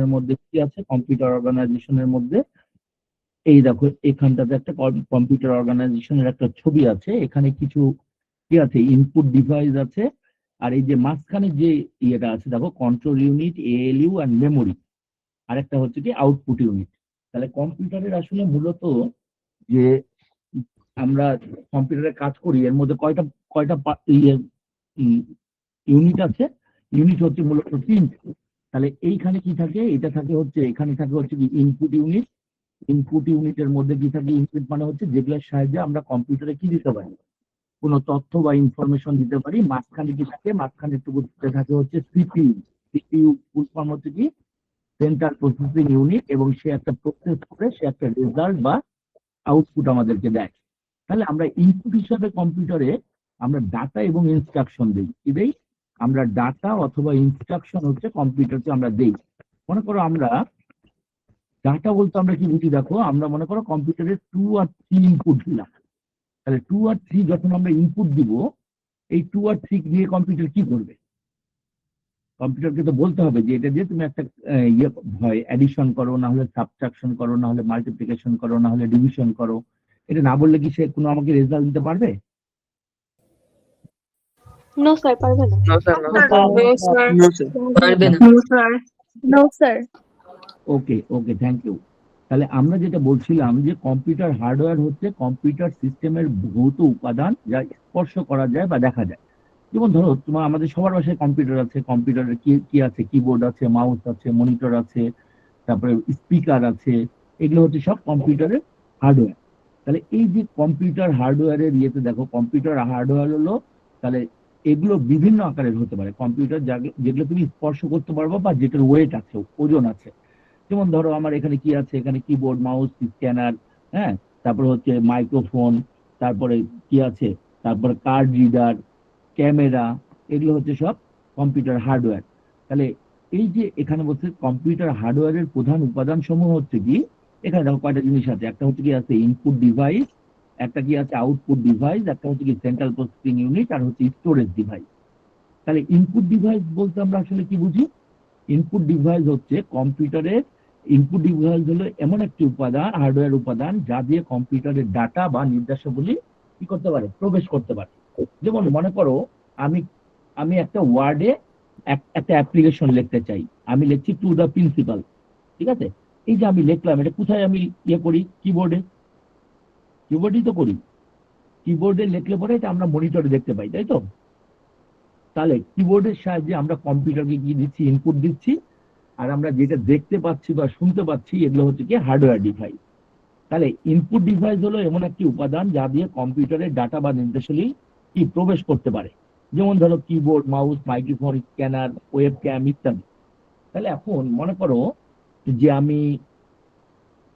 অর্গানাইজেশনের মধ্যে কি আছে, কম্পিউটার অর্গানাইজেশনের মধ্যে এই দেখো এখানটাতে একটা কম্পিউটার অর্গানাইজেশনের একটা ছবি আছে। এখানে কিছু কি আছে, ইনপুট ডিভাইস আছে, আর এই যে মাঝখানে যে ইয়েটা আছে দেখো, কন্ট্রোল ইউনিট, এএলইউ আর মেমোরি, আর একটা হচ্ছে কি আউটপুট ইউনিট। তাহলে কম্পিউটারের আসলে মূলত যে আমরা কম্পিউটারে কাজ করি এর মধ্যে কয়টা কয়টা ইউনিট আছে? ইউনিট হচ্ছে মূলত তিনটে। তাহলে এইখানে কি থাকে, এটা থাকে হচ্ছে, এখানে থাকে হচ্ছে কি ইনপুট ইউনিট। ইনপুট ইউনিটের মধ্যে কি থাকে, ইনপুট মানে হচ্ছে যেগুলোর সাহায্যে আমরা কম্পিউটারে কি দিতে পারি, কোনো তথ্য বা ইনফরমেশন দিতে পারি। মাঝখানে কি থাকে, মাঝখানে একটু থাকে হচ্ছে সিপিইউ। সিপিইউ ফুল ফর্ম হচ্ছে কি সেন্ট্রাল প্রসেসিং ইউনিট, এবং সে একটা প্রসেস করে সে একটা রেজাল্ট বা আউটপুট আমাদেরকে দেয়। তাহলে আমরা ইনপুট হিসাবে কম্পিউটারে আমরা ডাটা এবং ইনস্ট্রাকশন দিই। কি দেই? আমরা ডাটা অথবা ইনস্ট্রাকশন হচ্ছে কম্পিউটারকে আমরা দেই। মনে করো আমরা ডাটা বলতে আমরা কি বুঝি দেখো, আমরা মনে করো কম্পিউটারে 2 আর 3 ইনপুট দিলাম। তাহলে 2 আর 3 যখন আমরা ইনপুট দিব, এই 2 আর 3 দিয়ে কম্পিউটার কি করবে? কম্পিউটারকে তো বলতে হবে যে এটা দিয়ে তুমি একটা ইয়ে হয় অ্যাডিশন করো, না হলে সাবট্রাকশন করো, না হলে মাল্টিপ্লিকেশন করো, না হলে ডিভিশন করো। এটা না বললে কি সে কোনো আমাকে রেজাল্ট দিতে পারবে? নো স্যার, পারবে না। No, sir. No, No, sir. no, sir. পারবে না। No, sir. No, sir. Okay okay, thank you. তাহলে আমরা যেটা বলছিলাম যে কম্পিউটার হার্ডওয়্যার হচ্ছে কম্পিউটার সিস্টেমের ভৌত উপাদান যা স্পর্শ করা যায় বা দেখা যায়। যেমন ধরো তোমার আমাদের সবার বাসায় কম্পিউটার আছে, কম্পিউটারে কি কি আছে, কিবোর্ড আছে, মাউস আছে, মনিটর আছে, তারপরে স্পিকার আছে। এগুলো হচ্ছে সব কম্পিউটারের হার্ডওয়্যার। তাহলে এই যে কম্পিউটার হার্ডওয়্যারের ইয়েতে দেখো, কম্পিউটার হার্ডওয়্যার হলো, তাহলে এগুলো বিভিন্ন আকারের হতে পারে। কম্পিউটার যেগুলো তুমি স্পর্শ করতে পারবো বা যেটার ওয়েট আছে, ওজন আছে। যেমন ধরো আমার এখানে কি আছে, এখানে কিবোর্ড, মাউস, স্ক্যানার, হ্যাঁ, তারপরে হচ্ছে মাইক্রোফোন, তারপরে কি আছে, তারপরে কার্ড রিডার, ক্যামেরা। এগুলো হচ্ছে সব কম্পিউটার হার্ডওয়্যার। তাহলে এই যে এখানে বলছে কম্পিউটার হার্ডওয়্যারের প্রধান উপাদান সমূহ হচ্ছে কি, এখানে দেখো কয়টা জিনিস আছে। একটা হচ্ছে কি আছে ইনপুট ডিভাইস, একটা কি আছে আউটপুট ডিভাইস, একটা হচ্ছে কি সেন্ট্রাল প্রসেসিং ইউনিট, আর হচ্ছে স্টোরেজ ডিভাইস। তাহলে ইনপুট ডিভাইস বলতে আমরা আসলে কি বুঝি? ইনপুট ডিভাইস হচ্ছে কম্পিউটারের, ইনপুট ডিভাইস হলো এমন একটি উপাদান, হার্ডওয়্যার উপাদান, যা দিয়ে কম্পিউটারের ডাটা বা নির্দেশাবলী কি করতে পারে, প্রবেশ করতে পারে। যেমন মনে করো আমি আমি একটা ওয়ার্ডে একটা অ্যাপ্লিকেশন লিখতে চাই। আমি লিখছি টু দ্য প্রিন্সিপাল, ঠিক আছে? এই যে আমি লিখলাম, এটা কোথায় আমি ইয়ে করি? কিবোর্ডে। কিবোর্ডই তো করি। কিবোর্ডে লিখলে পরে এটা আমরা মনিটরে দেখতে পাই, তাই তো? তাহলে কিবোর্ডের সাহায্যে আমরা কম্পিউটারকে কি দিচ্ছি, ইনপুট দিচ্ছি, আর আমরা যেটা দেখতে পাচ্ছি বা শুনতে পাচ্ছি এগুলো হচ্ছে কি হার্ডওয়্যার ডিভাইস। তাহলে ইনপুট ডিভাইস হলো এমন একটি উপাদান যা দিয়ে কম্পিউটারের ডাটা বা নির্দেশাবলী কি প্রবেশ করতে পারে। যেমন ধরো keyboard, mouse, microphone, scanner, webcam ইত্যাদি। তাহলে এখন মনে করো যে আমি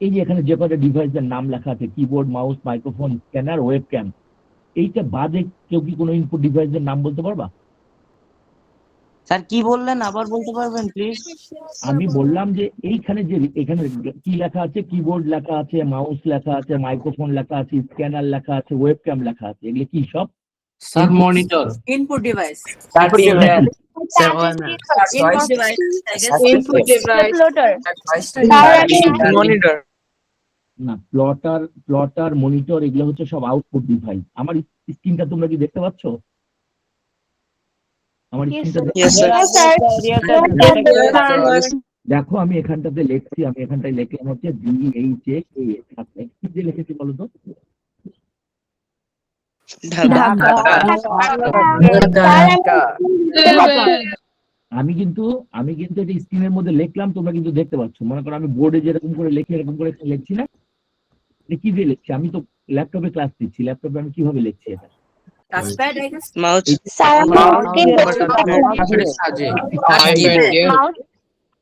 এই যে এখানে যে কটা ডিভাইসের নাম লেখা আছে, keyboard, mouse, microphone, scanner, webcam, এইটা বাদে কেউ কি কোনো ইনপুট ডিভাইসের নাম বলতে পারবা? স্যার কি বললেন, আবার বলতে পারবেন প্লিজ? আমি বললাম যে এইখানে যে এখানে কি লেখা আছে, কিবোর্ড লেখা আছে, মাউস লেখা আছে, মাইক্রোফোন লেখা আছে, স্ক্যানার লেখা আছে, ওয়েব ক্যাম লেখা আছে, এগুলো কি সব? Sir, monitor. Input device. Input device. Sir, one. Input device. I guess. Input device. Monitor. না, প্লটার, মনিটর এগুলো হচ্ছে সব আউটপুট ডিভাইস। আমার স্ক্রিনটা তোমরা কি দেখতে পাচ্ছ? আমার Yes, স্ক্রিনটা sir. Yes, sir. দেখো, আমি এখানটাতে লিখছি, আমি এখানটায় লিখলাম হচ্ছে DHAKS। আচ্ছা, কি দিয়ে লিখেছি বলো তো? আমি কিন্তু এটা স্ক্রিনের মধ্যে লিখলাম, তোমরা কিন্তু দেখতে পাচ্ছ। মনে করো আমি বোর্ডে যেরকম করে লিখি এরকম করে লিখছি না? এটা কি দিয়ে লিখছি? আমি তো ল্যাপটপে ক্লাস দিচ্ছি, ল্যাপটপে আমি কিভাবে লিখছি এটা? Touchpad, I guess. Mouse.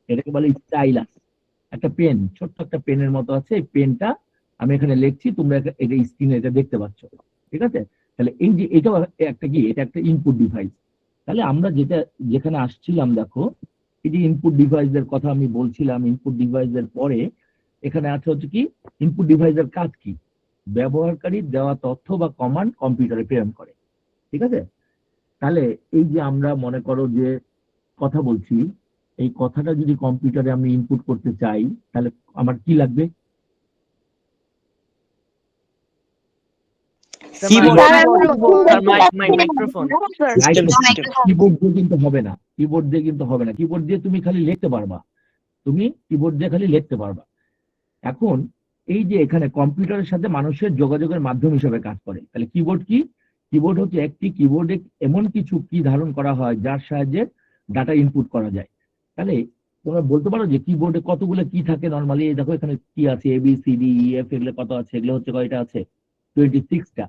এটাকে বলে স্টাইলাস। একটা পেন, ছোট্ট একটা পেনের মতো আছে, এই পেনটা আমি এখানে লিখছি, তোমরা এটা স্ক্রিনে এটা দেখতে পাচ্ছ, ঠিক আছে? তাহলে এই যে এটাও একটা কি, এটা একটা ইনপুট ডিভাইস। তাহলে আমরা যেখানে আসছিলাম দেখো, এই যে ইনপুট ডিভাইসের কথা আমি বলছিলাম, ইনপুট ডিভাইসের পরে এখানে আছে হচ্ছে কি ইনপুট ডিভাইসের কাজ কি? ব্যবহারকারী দেওয়া তথ্য বা কমান্ড কম্পিউটারে প্রেরণ করে, ঠিক আছে? তাহলে এই যে আমরা মনে করো যে কথা বলছি, এই কথাটা যদি কম্পিউটারে আমি ইনপুট করতে চাই তাহলে আমার কি লাগবে? Keyboard. Microphone. কিবোর্ড দিয়ে কিন্তু হবে না, কিবোর্ড দিয়ে কিন্তু হবে না। কিবোর্ড দিয়ে তুমি খালি লিখতে পারবা, তুমি কিবোর্ড দিয়ে খালি লিখতে পারবা। এখন এই যে এখানে কম্পিউটারের সাথে মানুষের যোগাযোগের মাধ্যম হিসেবে কাজ করে, তাহলে কিবোর্ড কি? কিবোর্ড হচ্ছে একটি কিবোর্ডে এমন কিছু কি ধারণ করা হয় যার সাহায্যে ডাটা ইনপুট করা যায়। তাহলে তোমরা বলতে পারো যে কিবোর্ডে কতগুলো কি থাকে নর্মালি? দেখো এখানে কি আছে, A B C D E F, এগুলো কত আছে? এগুলো হচ্ছে কয়টা আছে? 26টা।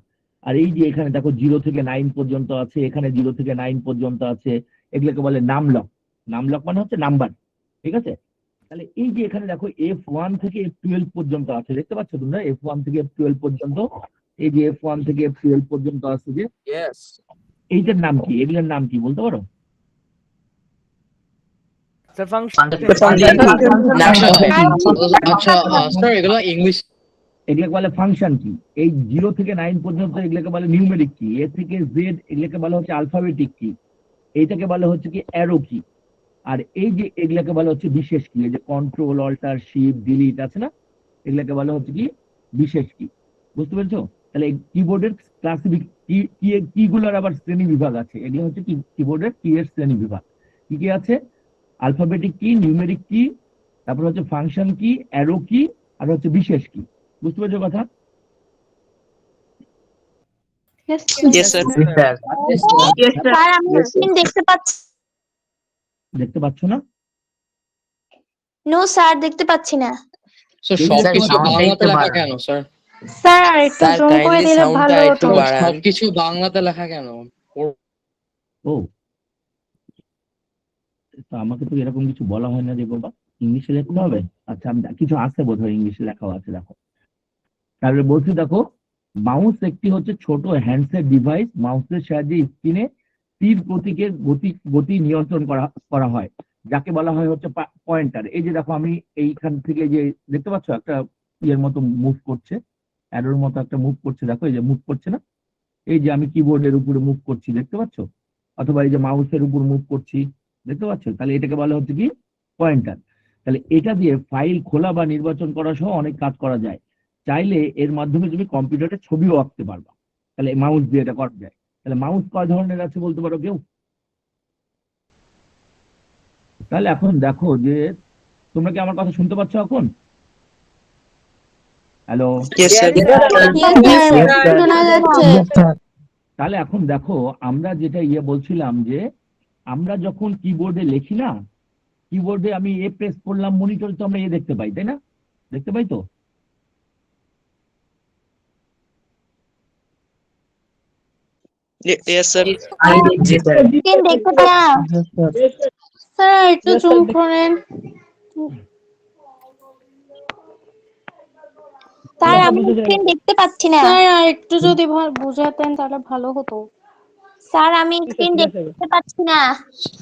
আর এই যে এখানে দেখো 0 থেকে 9 পর্যন্ত আছে, এখানে 0 থেকে 9 পর্যন্ত আছে, এগুলোকে বলে নামলক। নামলক মানে হচ্ছে নাম্বার, ঠিক আছে? তাহলে এই যে এখানে দেখো F1 থেকে F12 পর্যন্ত আছে, দেখতে পাচ্ছ তোমরা? F1 থেকে F12 পর্যন্ত, এই যে F1 থেকে F12 পর্যন্ত আছে, যে Yes. এইটার নাম কি? এগুলোর নাম কি বলতে পারো? Sir, function. Sir, এগুলো ইংলিশ। এগুলোকে বলে ফাংশন কি। এই 0 থেকে 9 পর্যন্ত এগুলোকে বলে নিউমেরিক কি। এ থেকে জেড এগুলোকে বলা হচ্ছে আলফাবেটিক কি। এইটাকে বলা হচ্ছে কি অ্যারো কি। আর এই যে এগুলোকে বলা হচ্ছে বিশেষ কি। এই যে কন্ট্রোল অল্টার শিফট ডিলিট আছে না, এগুলোকে বলা হচ্ছে কি বিশেষ কি। বুঝতে পেরেছো? তাহলে কিবোর্ডের ক্লাসিফিক কি গুলোর আবার শ্রেণী বিভাগ আছে। এগুলো হচ্ছে কিবোর্ডের কি এর শ্রেণী বিভাগ। কি কি আছে? আলফাবেটিক কি, নিউমেরিক কি, তারপর হচ্ছে ফাংশন কি, অ্যারো কি, আর হচ্ছে বিশেষ কি। বুঝতে পেরেছো কথা? Yes, Yes, sir. স্যার আমি স্ক্রিন দেখতে পাচ্ছি। দেখতে পাচ্ছ না? নো স্যার, দেখতে পাচ্ছি না। Sir, Sir, সবকিছু sound বাংলাতে লেখা কেন, স্যার? স্যার আর একটু জুম করে দিলে ভালো হতো। সবকিছু বাংলাতে লেখা কেন? ও, তো আমাকে তো এরকম কিছু বলা হয় না যে বাবা ইংলিশে লিখতে হবে। আচ্ছা, আমি কিছু আছে বোধহয় ইংলিশে লেখাও আছে, দেখো। তারপরে বলছি দেখো, মাউস একটি হচ্ছে ছোট হ্যান্ডসেট ডিভাইস। মাউসের সাহায্যে স্ক্রিনে তীর প্রতীকের গতি নিয়ন্ত্রণ করা হয়, যাকে বলা হয় হচ্ছে পয়েন্টার। এই যে দেখো আমি এইখান থেকে যে দেখতে পাচ্ছ একটা ইয়ের মতো মুভ করছে, অ্যারোর মতো একটা মুভ করছে, দেখো এই যে মুভ করছে না, এই যে আমি কিবোর্ডের উপরে মুভ করছি, দেখতে পাচ্ছ? অথবা এই যে মাউসের উপর মুভ করছি, দেখতে পাচ্ছ? তাহলে এটাকে বলা হচ্ছে কি পয়েন্টার। তাহলে এটা দিয়ে ফাইল খোলা বা নির্বাচন করা সহ অনেক কাজ করা যায়। চাইলে এর মাধ্যমে তুমি কম্পিউটারে ছবিও আঁকতে পারবা। তাহলে মাউস দিয়ে এটা করা যায়। তাহলে মাউস কয় ধরনের আছে বলতে পারো কেউ? তাহলে এখন দেখো যে তোমরা কি আমার কথা শুনতে পাচ্ছ এখন? হ্যালো? Yes, sir. শোনা যাচ্ছে। তাহলে এখন দেখো আমরা যেটা বলছিলাম যে আমরা যখন কিবোর্ডে লিখি না, কিবোর্ডে আমি এ প্রেস করলাম, মনিটরে তো আমরা এ দেখতে পাই, তাই না? দেখতে পাই তো? Yes, sir. স্ক্রিন দেখতে পাই না। স্যার একটু জুম করেন। স্যার আমি স্ক্রিন দেখতে পাচ্ছি না। স্যার আর একটু যদি বোঝাতেন তাহলে ভালো হতো। স্যার আমি স্ক্রিন দেখতে পাচ্ছি না।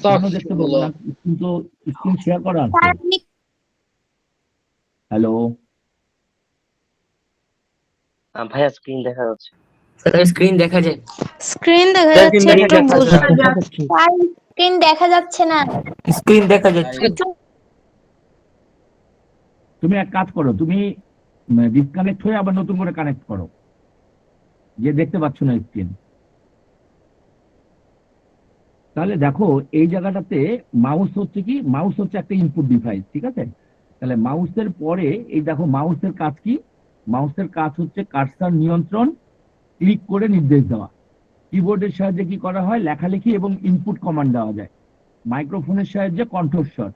কেন দেখতে পাবো না? স্ক্রিন তো স্ক্রিন শেয়ার করা আছে। স্যার আমি হ্যালো? ভাইয়া স্ক্রিন দেখা যাচ্ছে। স্ক্রিন দেখা যায়। স্ক্রিন দেখা যাচ্ছে, একটু বোঝা যাচ্ছে। স্যার স্ক্রিন দেখা যাচ্ছে না। স্ক্রিন দেখা যাচ্ছে। তুমি এক কাজ করো, তুমি ডিসকানেক্ট হয়ে আবার নতুন করে কানেক্ট করো, যে দেখতে পাচ্ছ না স্ক্রিন। তাহলে দেখো এই জায়গাটাতে মাউস হচ্ছে কি, মাউস হচ্ছে একটা ইনপুট ডিভাইস, ঠিক আছে? তাহলে মাউসের পরে এই দেখো মাউসের কাজ কি? মাউসের কাজ হচ্ছে কার্সার নিয়ন্ত্রণ, ক্লিক করে নির্দেশ দেওয়া। কিবোর্ডের সাহায্যে কি করা হয়? লেখালেখি এবং ইনপুট কমান্ড দেওয়া যায়। মাইক্রোফোনের সাহায্যে কণ্ঠস্বর।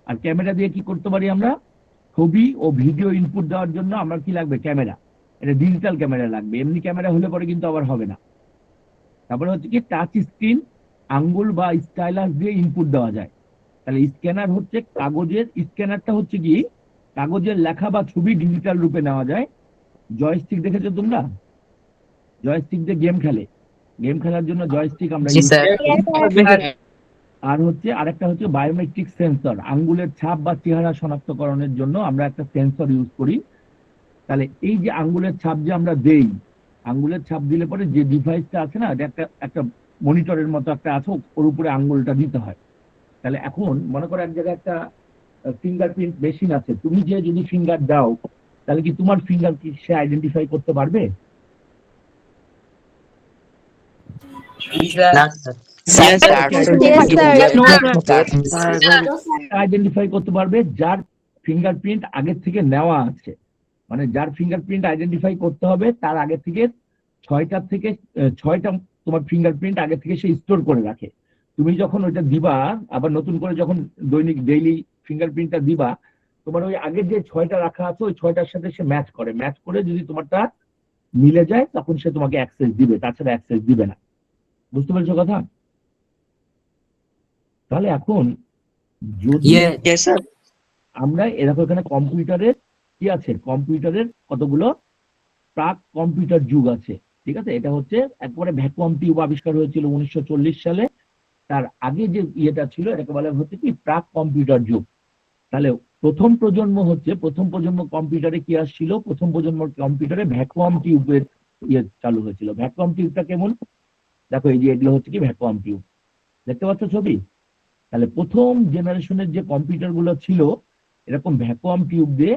আর ক্যামেরা দিয়ে কি করতে পারি আমরা? ছবি ও ভিডিও ইনপুট দেওয়ার জন্য আমরা কি লাগবে? ক্যামেরা। এটা ডিজিটাল ক্যামেরা লাগবে, এমনি ক্যামেরা হলে পরে কিন্তু আবার হবে না। তারপরে হচ্ছে কি টাচ স্ক্রিন, আঙ্গুল বা স্টাইলাস দিয়ে ইনপুট দেওয়া যায়। তাহলে স্ক্যানার হচ্ছে কাগজের, স্ক্যানারটা হচ্ছে কি কাগজের লেখা বা ছবি ডিজিটাল রূপে নেওয়া যায়। জয়স্টিক দেখেছো তোমরা? জয়স্টিক দিয়ে গেম খেলে, গেম খেলার জন্য জয়স্টিক আমরা জি ইউজ স্যার। করি। আর হচ্ছে আরেকটা হচ্ছে বায়োমেট্রিক সেন্সর, আঙ্গুলের ছাপ বা চেহারা শনাক্তকরণের জন্য আমরা একটা সেন্সর ইউজ করি। তাহলে এই যে আঙ্গুলের ছাপ যে আমরা দেই, আঙ্গুলের ছাপ দিলে পরে যে ডিভাইসটা আছে না, এটা একটা মনিটরের মতো একটা আছে, ওর উপরে আঙ্গুলটা দিতে হয়। তাহলে এখন মনে করো এক জায়গায় একটা ফিঙ্গারপ্রিন্ট মেশিন আছে, তুমি যে যদি ফিঙ্গার দাও তাহলে কি তোমার ফিঙ্গার কি সে আইডেন্টিফাই করতে পারবে? না স্যার। Yes, sir. আইডেন্টিফাই করতে পারবে যার ফিঙ্গারপ্রিন্ট আগের থেকে নেওয়া আছে, মানে যার ফিঙ্গারপ্রিন্ট আইডেন্টিফাই করতে হবে তার আগে থেকে ছয়টা তোমার ফিঙ্গারপ্রিন্ট আগে থেকে সে স্টোর করে রাখে। তুমি যখন ওইটা দিবা, আবার নতুন করে যখন দৈনিক ডেইলি ফিঙ্গারপ্রিন্টটা দিবা, তোমার ওই আগের যে 6টা রাখা আছে ওই 6টার সাথে সে ম্যাচ করে যদি তোমারটা মিলে যায় তখন সে তোমাকে অ্যাক্সেস দিবে, তাছাড়া অ্যাক্সেস দিবে না। বুঝতে পেরেছো কথা? তাহলে এখন যদি Yes, sir. আমরা এরকম এখানে কম্পিউটারের কি আছে, কম্পিউটারের কতগুলো প্রাক কম্পিউটার যুগ আছে, ঠিক আছে? এটা হচ্ছে একবারে ভ্যাকুয়াম টিউব আবিষ্কার হয়েছিল 1940 সালে। তার আগে যে ইয়েটা ছিল এটাকে বলা হচ্ছে কি প্রাক কম্পিউটার যুগ। তাহলে প্রথম প্রজন্ম কম্পিউটারে কি আসছিল? প্রথম প্রজন্ম কম্পিউটারে ভ্যাকুয়াম টিউবের ইয়ে চালু হয়েছিল। ভ্যাকুয়াম টিউবটা কেমন দেখো, এই যে এগুলো হচ্ছে কি ভ্যাকুয়াম টিউব, দেখতে পাচ্ছ ছবি? তাহলে প্রথম জেনারেশনের যে কম্পিউটার গুলো ছিল এরকম ভ্যাকুয়াম টিউব দিয়ে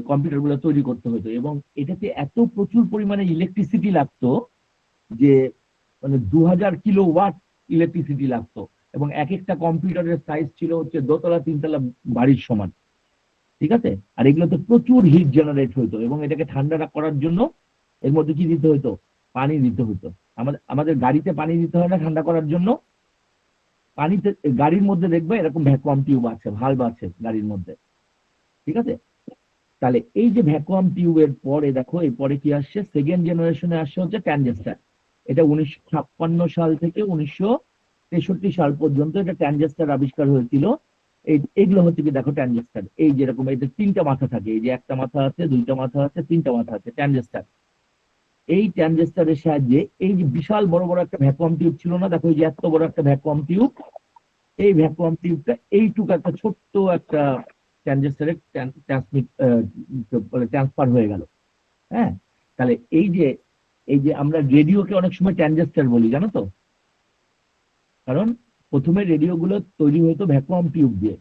কম্পিউটার গুলো তৈরি করতে হতো, এবং এটাতে এত প্রচুর পরিমাণে ইলেকট্রিসিটি লাগতো যে মানে 2000 কিলো ওয়াট ইলেকট্রিসিটি লাগতো, এবং এক একটা কম্পিউটারের সাইজ ছিল হচ্ছে 2তলা 3তলা বাড়ির সমান, ঠিক আছে? আর এগুলোতে প্রচুর হিট জেনারেট হতো, এবং এটাকে ঠান্ডা করার জন্য এর মধ্যে কি দিতে হতো? পানি দিতে হতো। আমাদের গাড়িতে পানি দিতে হয় না ঠান্ডা করার জন্য? পানিতে গাড়ির মধ্যে দেখবে এরকম ভ্যাকুয়াম টিউব আছে, ভালভ আছে গাড়ির মধ্যে, ঠিক আছে? তাহলে এই যে ভ্যাকুয়াম টিউবের পরে দেখো এরপরে কি আসছে, সেকেন্ড জেনারেশনে আসছে হচ্ছে ট্রানজিস্টার। এটা 1956 সাল থেকে 1963 সাল পর্যন্ত এটা ট্রানজিস্টার আবিষ্কার হয়েছিল। এইগুলো হচ্ছে কি দেখো ট্রানজিস্টার, এই যেরকম এদের 3টা মাথা থাকে, এই যে একটা মাথা আছে, 2টা মাথা আছে, 3টা মাথা আছে, ট্রানজিস্টার। এই ট্রানজিস্টারের সাহায্যে এই যে বিশাল বড় বড় একটা ভ্যাকুয়াম টিউব ছিল না, দেখো এই যে এত বড় একটা ভ্যাকুয়াম টিউব, এই ভ্যাকুয়াম টিউবটা এইটুকু একটা ছোট্ট একটা ট্রানজিস্টারে ট্রান্সফার হয়ে গেল। হ্যাঁ, তাহলে এই যে আমরা রেডিওকে অনেক সময় ট্রানজিস্টার বলি, জানো তো? কারণ প্রথমে রেডিও গুলো তৈরি হতো ভ্যাকুয়াম টিউব দিয়ে,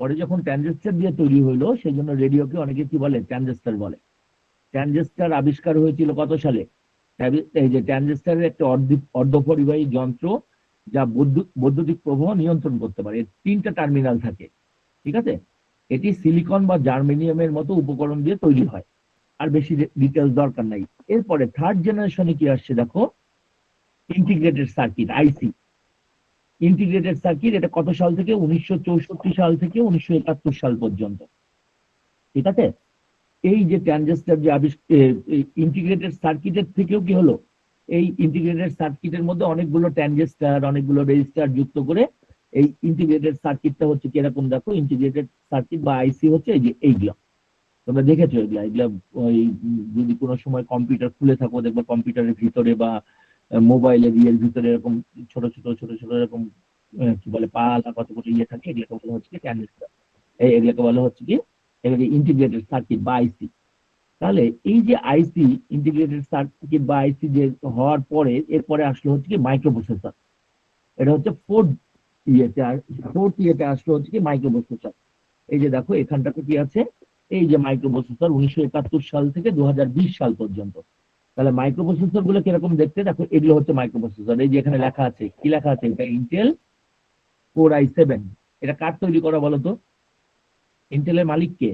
পরে যখন ট্রানজিস্টার দিয়ে তৈরি হইলো সেই জন্য রেডিওকে অনেকে কি বলে? ট্রানজিস্টার বলে। ট্রানজিস্টার আবিষ্কার হয়েছিল কত সালে? এই যে ট্রানজিস্টারের একটা অর্ধপরিবাহী যন্ত্র যা বৈদ্যুতিক প্রবাহ নিয়ন্ত্রণ করতে পারে, 3টা টার্মিনাল থাকে, ঠিক আছে? এটি সিলিকন বা জার্মেনিয়ামের মতো উপকরণ দিয়ে তৈরি হয়। আর বেশি ডিটেলস দরকার নাই। এরপরে থার্ড জেনারেশনে কি আসছে দেখো, ইন্টিগ্রেটেড সার্কিট, আইসি। ইন্টিগ্রেটেড সার্কিট এটা কত সাল থেকে? 1964 সাল থেকে 1971 সাল পর্যন্ত, ঠিক আছে? এই যে ট্রানজিস্টার যে ইন্টিগ্রেটেড সার্কিটের থেকেও কি হলো, এই ইন্টিগ্রেটেড সার্কিটের মধ্যে অনেকগুলো ট্রানজিস্টার, অনেকগুলো রেজিস্টার যুক্ত করে এই ইন্টিগ্রেটেড সার্কিটটা হচ্ছে কিরকম দেখো, ইন্টিগ্রেটেড সার্কিট বা আইসি হচ্ছে এই যে এইগুলো, তোমরা দেখেছো এগুলা ওই যদি কোনো সময় কম্পিউটার খুলে থাকো দেখবে কম্পিউটারের ভিতরে বা মোবাইলের ইয়ের ভিতরে এরকম ছোট ছোট এরকম কি বলে পালা কতগুলো ইয়ে থাকে, এগুলোকে বলা হচ্ছে কি ট্রানজিস্টার। এগুলোকে বলা হচ্ছে কি ইন্টিগ্রেটেড সার্কিট বা আইসি। তাহলে এই যে আইসি, ইন্টিগ্রেটেড সার্কিট বা আইসি যে হওয়ার পরে এরপরে আসলো হচ্ছে কি মাইক্রোপ্রসেসর। এটা হচ্ছে ফোর্থ ইয়েতে আসলো হচ্ছে কি মাইক্রোপ্রসেসর। এই যে দেখো এখানটাতে কি আছে, এই যে মাইক্রোপ্রসেসর 1971 সাল থেকে 2020 সাল পর্যন্ত। তাহলে মাইক্রোপ্রসেসর গুলো কিরকম দেখতে দেখো, এগুলো হচ্ছে মাইক্রোপ্রসেসর। এই যে এখানে লেখা আছে, কি লেখা আছে? এটা ইন্টেল কোর i7। এটা কার তৈরি করা বলো তো? ইন্টেলের মালিক কে?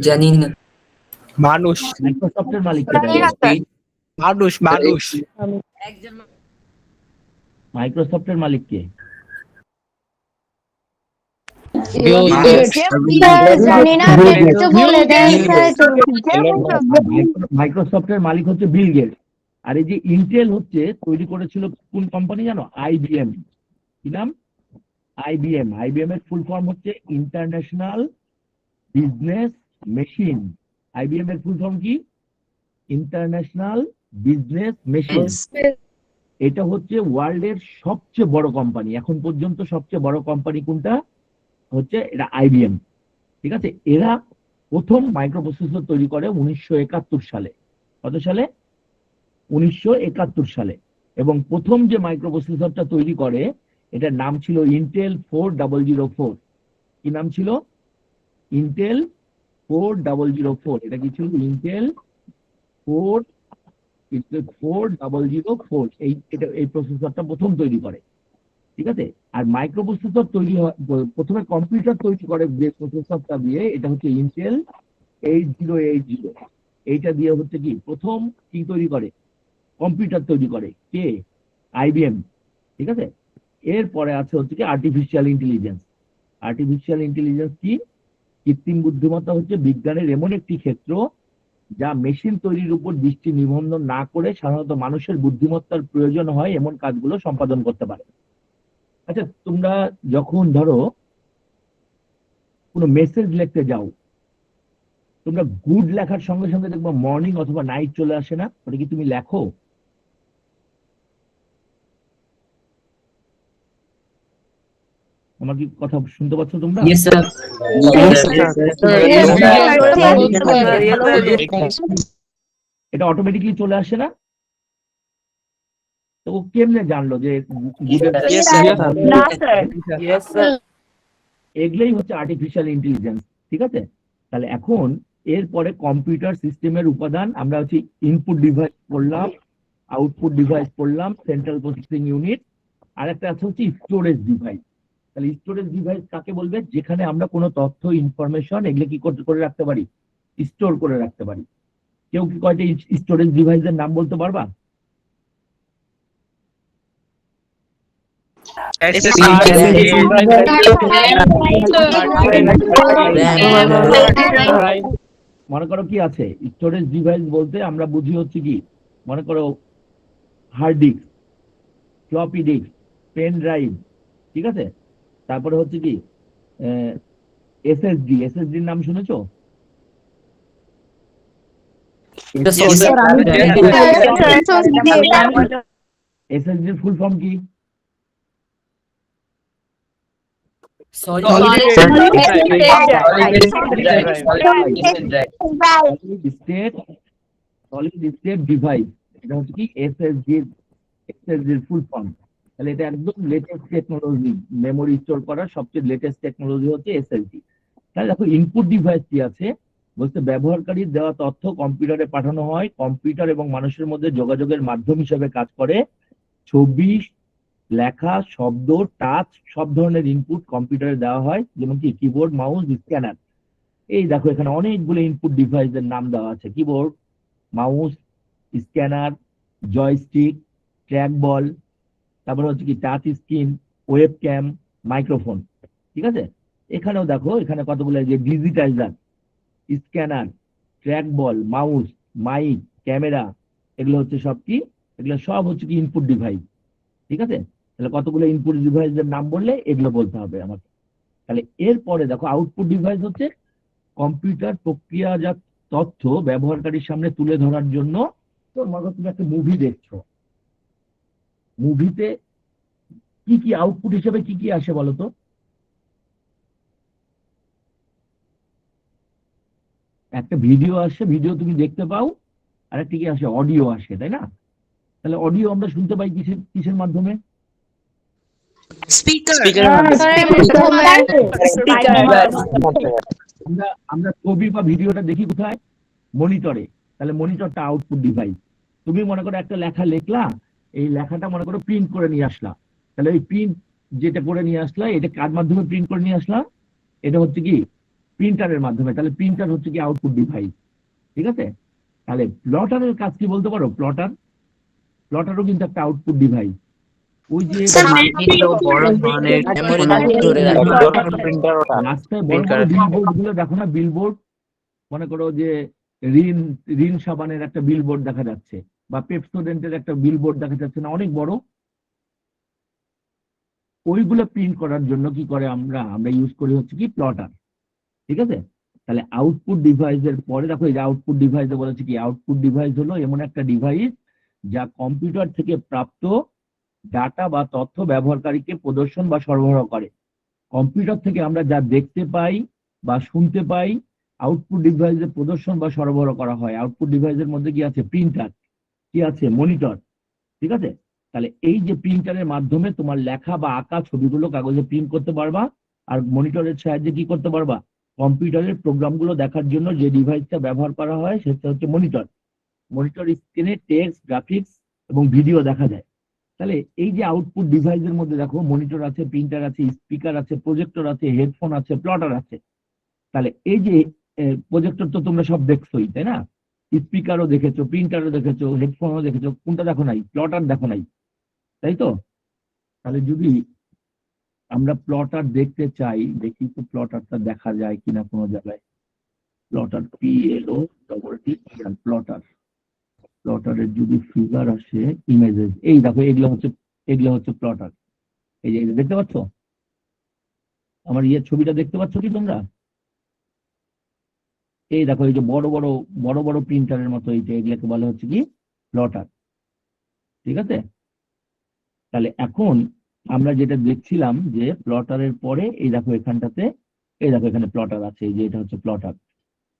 জানি না। মানুষ মাইক্রোসফটের মালিক কে? মানুষ একজন মাইক্রোসফটের মালিক কে? জানি না, একটু বলে দেন মাইক্রোসফটের মালিক হচ্ছে বিল গেটস। আর এই যে ইন্টেল হচ্ছে তৈরি করেছিল কোন কোম্পানি জানো? আইবিএম। কি নাম? আইবিএম এর ফুল ফর্ম হচ্ছে ইন্টারন্যাশনাল বিজনেস মেশিন। আইবিএম এর ফুল ফর্ম কি? International business machine. এটা হচ্ছে ওয়ার্ল্ডের সবচেয়ে বড় কোম্পানি, এখন পর্যন্ত সবচেয়ে বড় কোম্পানি কোনটা? হচ্ছে এটা আইবিএম, ঠিক আছে? এরা প্রথম মাইক্রোপ্রসেসর তৈরি করে 1971 সালে। কত সালে? 1971 সালে। এবং প্রথম যে মাইক্রোপ্রসেসরটা তৈরি করে এটার নাম ছিল ইন্টেল 4004। কি নাম ছিল? ইন্টেল 4004। এটা কি ছিল? ইন্টেল 4004। এই প্রসেসরটা প্রথম তৈরি করে, ঠিক আছে। আর মাইক্রোপ্রসেসর তৈরি হয় প্রথমে কম্পিউটার তৈরি করে যে প্রসেসরটা দিয়ে, এটা হচ্ছে ইন্টেল 8080। এইটা দিয়ে হচ্ছে কি প্রথম কি তৈরি করে? কম্পিউটার তৈরি করে কে? আইবিএম, ঠিক আছে। এরপরে আছে হচ্ছে কি আর্টিফিশিয়াল ইন্টেলিজেন্স। আর্টিফিশিয়াল ইন্টেলিজেন্স কি? কৃত্রিম বুদ্ধিমত্তা হচ্ছে বিজ্ঞানের এমন একটি ক্ষেত্র যা মেশিন তৈরির উপর দৃষ্টি নিবন্ধন না করে সাধারণত মানুষের বুদ্ধিমত্তার প্রয়োজন হয় এমন কাজগুলো সম্পাদন করতে পারে। আচ্ছা, তোমরা যখন ধরো কোনো মেসেজ লিখতে যাও, তোমরা গুড লেখার সঙ্গে সঙ্গে দেখবো মর্নিং অথবা নাইট চলে আসে না? ওটা কি তুমি লেখো? আমার কি কথা শুনতে পাচ্ছ তোমরা? Yes, sir. এটা অটোমেটিকলি চলে আসে না? তো ও কেমনে জানলো যে Yes, sir. এগুলোই হচ্ছে আর্টিফিশিয়াল ইন্টেলিজেন্স, ঠিক আছে। তাহলে এখন এরপরে কম্পিউটার সিস্টেমের উপাদান আমরা হচ্ছে ইনপুট ডিভাইস পড়লাম, আউটপুট ডিভাইস পড়লাম, সেন্ট্রাল প্রসেসিং ইউনিট, আর একটা আছে হচ্ছে স্টোরেজ ডিভাইস। তাহলে স্টোরেজ ডিভাইস কাকে বলবে? যেখানে আমরা কোনো তথ্য, ইনফরমেশন এগুলো কি করে রাখতে পারি? স্টোর করে রাখতে পারি। কেউ কি কয়টা স্টোরেজ ডিভাইসের নাম বলতে পারবা? মনে করো কি আছে স্টোরেজ ডিভাইস বলতে আমরা বুঝি হচ্ছে কি, মনে করো hard disk, floppy disk, pen drive, ঠিক আছে। তারপরে হচ্ছে কি এসএসডি। এসএসডির নাম শুনেছো? এসএসডির ফুল ফর্ম কি? Sorry. Solid state device. এটা হচ্ছে কি এসএসডির ফুল ফর্ম। তাহলে এটা একদম লেটেস্ট টেকনোলজি, মেমোরি স্টোর করার সবচেয়ে লেটেস্ট টেকনোলজি হচ্ছে এসএসডি। তাহলে দেখো ইনপুট ডিভাইস কি আছে বলতে, ব্যবহারকারীর দেওয়া তথ্য কম্পিউটারে পাঠানো হয়, কম্পিউটার এবং মানুষের মধ্যে যোগাযোগের মাধ্যম হিসেবে কাজ করে। ছবি, লেখা, শব্দ, টাচ সব ধরনের ইনপুট কম্পিউটারে দেওয়া হয়, যেমন কি কিবোর্ড, মাউস, স্ক্যানার। এই দেখো এখানে অনেকগুলো ইনপুট ডিভাইসের নাম দেওয়া আছে, keyboard, mouse, scanner, joystick, trackball, তারপরে হচ্ছে কি touch screen, webcam, microphone, ঠিক আছে। এখানেও দেখো এখানে কতগুলো যে digitizer, scanner, trackball, mouse, mic, camera, এগুলো হচ্ছে সব কি, এগুলো সব হচ্ছে কি ইনপুট ডিভাইস, ঠিক আছে। তাহলে কতগুলো ইনপুট ডিভাইসের নাম বললে এগুলো বলতে হবে আমাকে। তাহলে এরপরে দেখো আউটপুট ডিভাইস হচ্ছে কম্পিউটার প্রক্রিয়াজাত তথ্য ব্যবহারকারীর সামনে তুলে ধরার জন্য। তো মনে তুমি একটা মুভি দেখছো, মুভিতে কি কি আউটপুট হিসেবে কি কি আসে বলো তো? একটা ভিডিও আসে, ভিডিও তুমি দেখতে পাও, আর একটা কি আসে? অডিও আসে, তাই না? তাহলে অডিও আমরা শুনতে পাই কিসের মাধ্যমে? আমরা ছবি বা ভিডিওটা দেখি কোথায়? মনিটরে। তাহলে মনিটরটা আউটপুট ডিভাইস। তুমি মনে করো একটা লেখা লিখলা, এই লেখাটা মনে করো প্রিন্ট করে নিয়ে আসলা, তাহলে ওই প্রিন্ট যেটা করে নিয়ে আসলা এটা কার মাধ্যমে প্রিন্ট করে নিয়ে আসলা? এটা হচ্ছে কি প্রিন্টারের মাধ্যমে। তাহলে প্রিন্টার হচ্ছে কি আউটপুট ডিভাইস, ঠিক আছে। তাহলে প্লটারের কাজ কি বলতে পারো? প্লটারও কিন্তু একটা আউটপুট ডিভাইস। ওই যে রাস্তায় বড় বড় বিলবোর্ড গুলো দেখো না, বিলবোর্ড, মনে করো যে রিন সাবানের একটা বিলবোর্ড দেখা যাচ্ছে, বা পেপসোডেন্টের একটা বিলবোর্ড দেখা যাচ্ছে না, অনেক বড়। ওইগুলো প্রিন্ট করার জন্য কি করে আমরা ইউজ করি হচ্ছে কি প্লটার, ঠিক আছে। তাহলে আউটপুট ডিভাইসের পরে দেখো এই যে আউটপুট ডিভাইসে বলেছে কি, আউটপুট ডিভাইস হলো এমন একটা ডিভাইস যা কম্পিউটার থেকে প্রাপ্ত ডাটা বা তথ্য ব্যবহারকারীকে প্রদর্শন বা সরবরাহ করে। কম্পিউটার থেকে আমরা যা দেখতে পাই বা শুনতে পাই, আউটপুট ডিভাইসে প্রদর্শন বা সরবরাহ করা হয়। আউটপুট ডিভাইসের মধ্যে কি আছে? প্রিন্টার, কি আছে? মনিটর, ঠিক আছে। তাহলে এই যে প্রিন্টারের মাধ্যমে তোমার লেখা বা আঁকা ছবিগুলো কাগজে প্রিন্ট করতে পারবা, আর মনিটরের সাহায্যে কি করতে পারবা, কম্পিউটারের প্রোগ্রামগুলো দেখার জন্য যে ডিভাইসটা ব্যবহার করা হয় সেটা হচ্ছে মনিটর। মনিটর স্ক্রিনে টেক্সট, গ্রাফিক্স এবং ভিডিও দেখা যায়। তাহলে এই যে আউটপুট ডিভাইসের মধ্যে দেখো মনিটর আছে, প্রিন্টার আছে, স্পিকার আছে, প্রজেক্টর আছে, হেডফোন আছে, প্লটার আছে। তাহলে এই যে প্রজেক্টর তো তোমরা সব দেখছোই, তাই না? স্পিকারও দেখেছো, প্রিন্টারও দেখেছো, হেডফোনও দেখেছো, কোনটা দেখো নাই? প্লটার দেখো নাই, তাই তো? তাহলে যদি আমরা প্লটার দেখতে চাই, দেখি তো প্লটারটা দেখা যায় কিনা কোনো জায়গায়। Plotter, PLOTT, plotter. প্লটারের যদি ফিগার আসে, ইমেজেস, এই দেখো এগুলো হচ্ছে প্লটার। এই যে দেখতে পাচ্ছ আমার ছবিটা দেখতে পাচ্ছ কি তোমরা? এই দেখো এই যে বড় বড় প্রিন্টারের মতো এই যে এগুলোকে বলা হচ্ছে কি প্লটার। ঠিক আছে? তাহলে এখন আমরা যেটা দেখছিলাম যে প্লটারের পরে এই দেখো এখানটাতে, এই দেখো এখানে প্লটার আছে, এই যে এটা হচ্ছে প্লটার।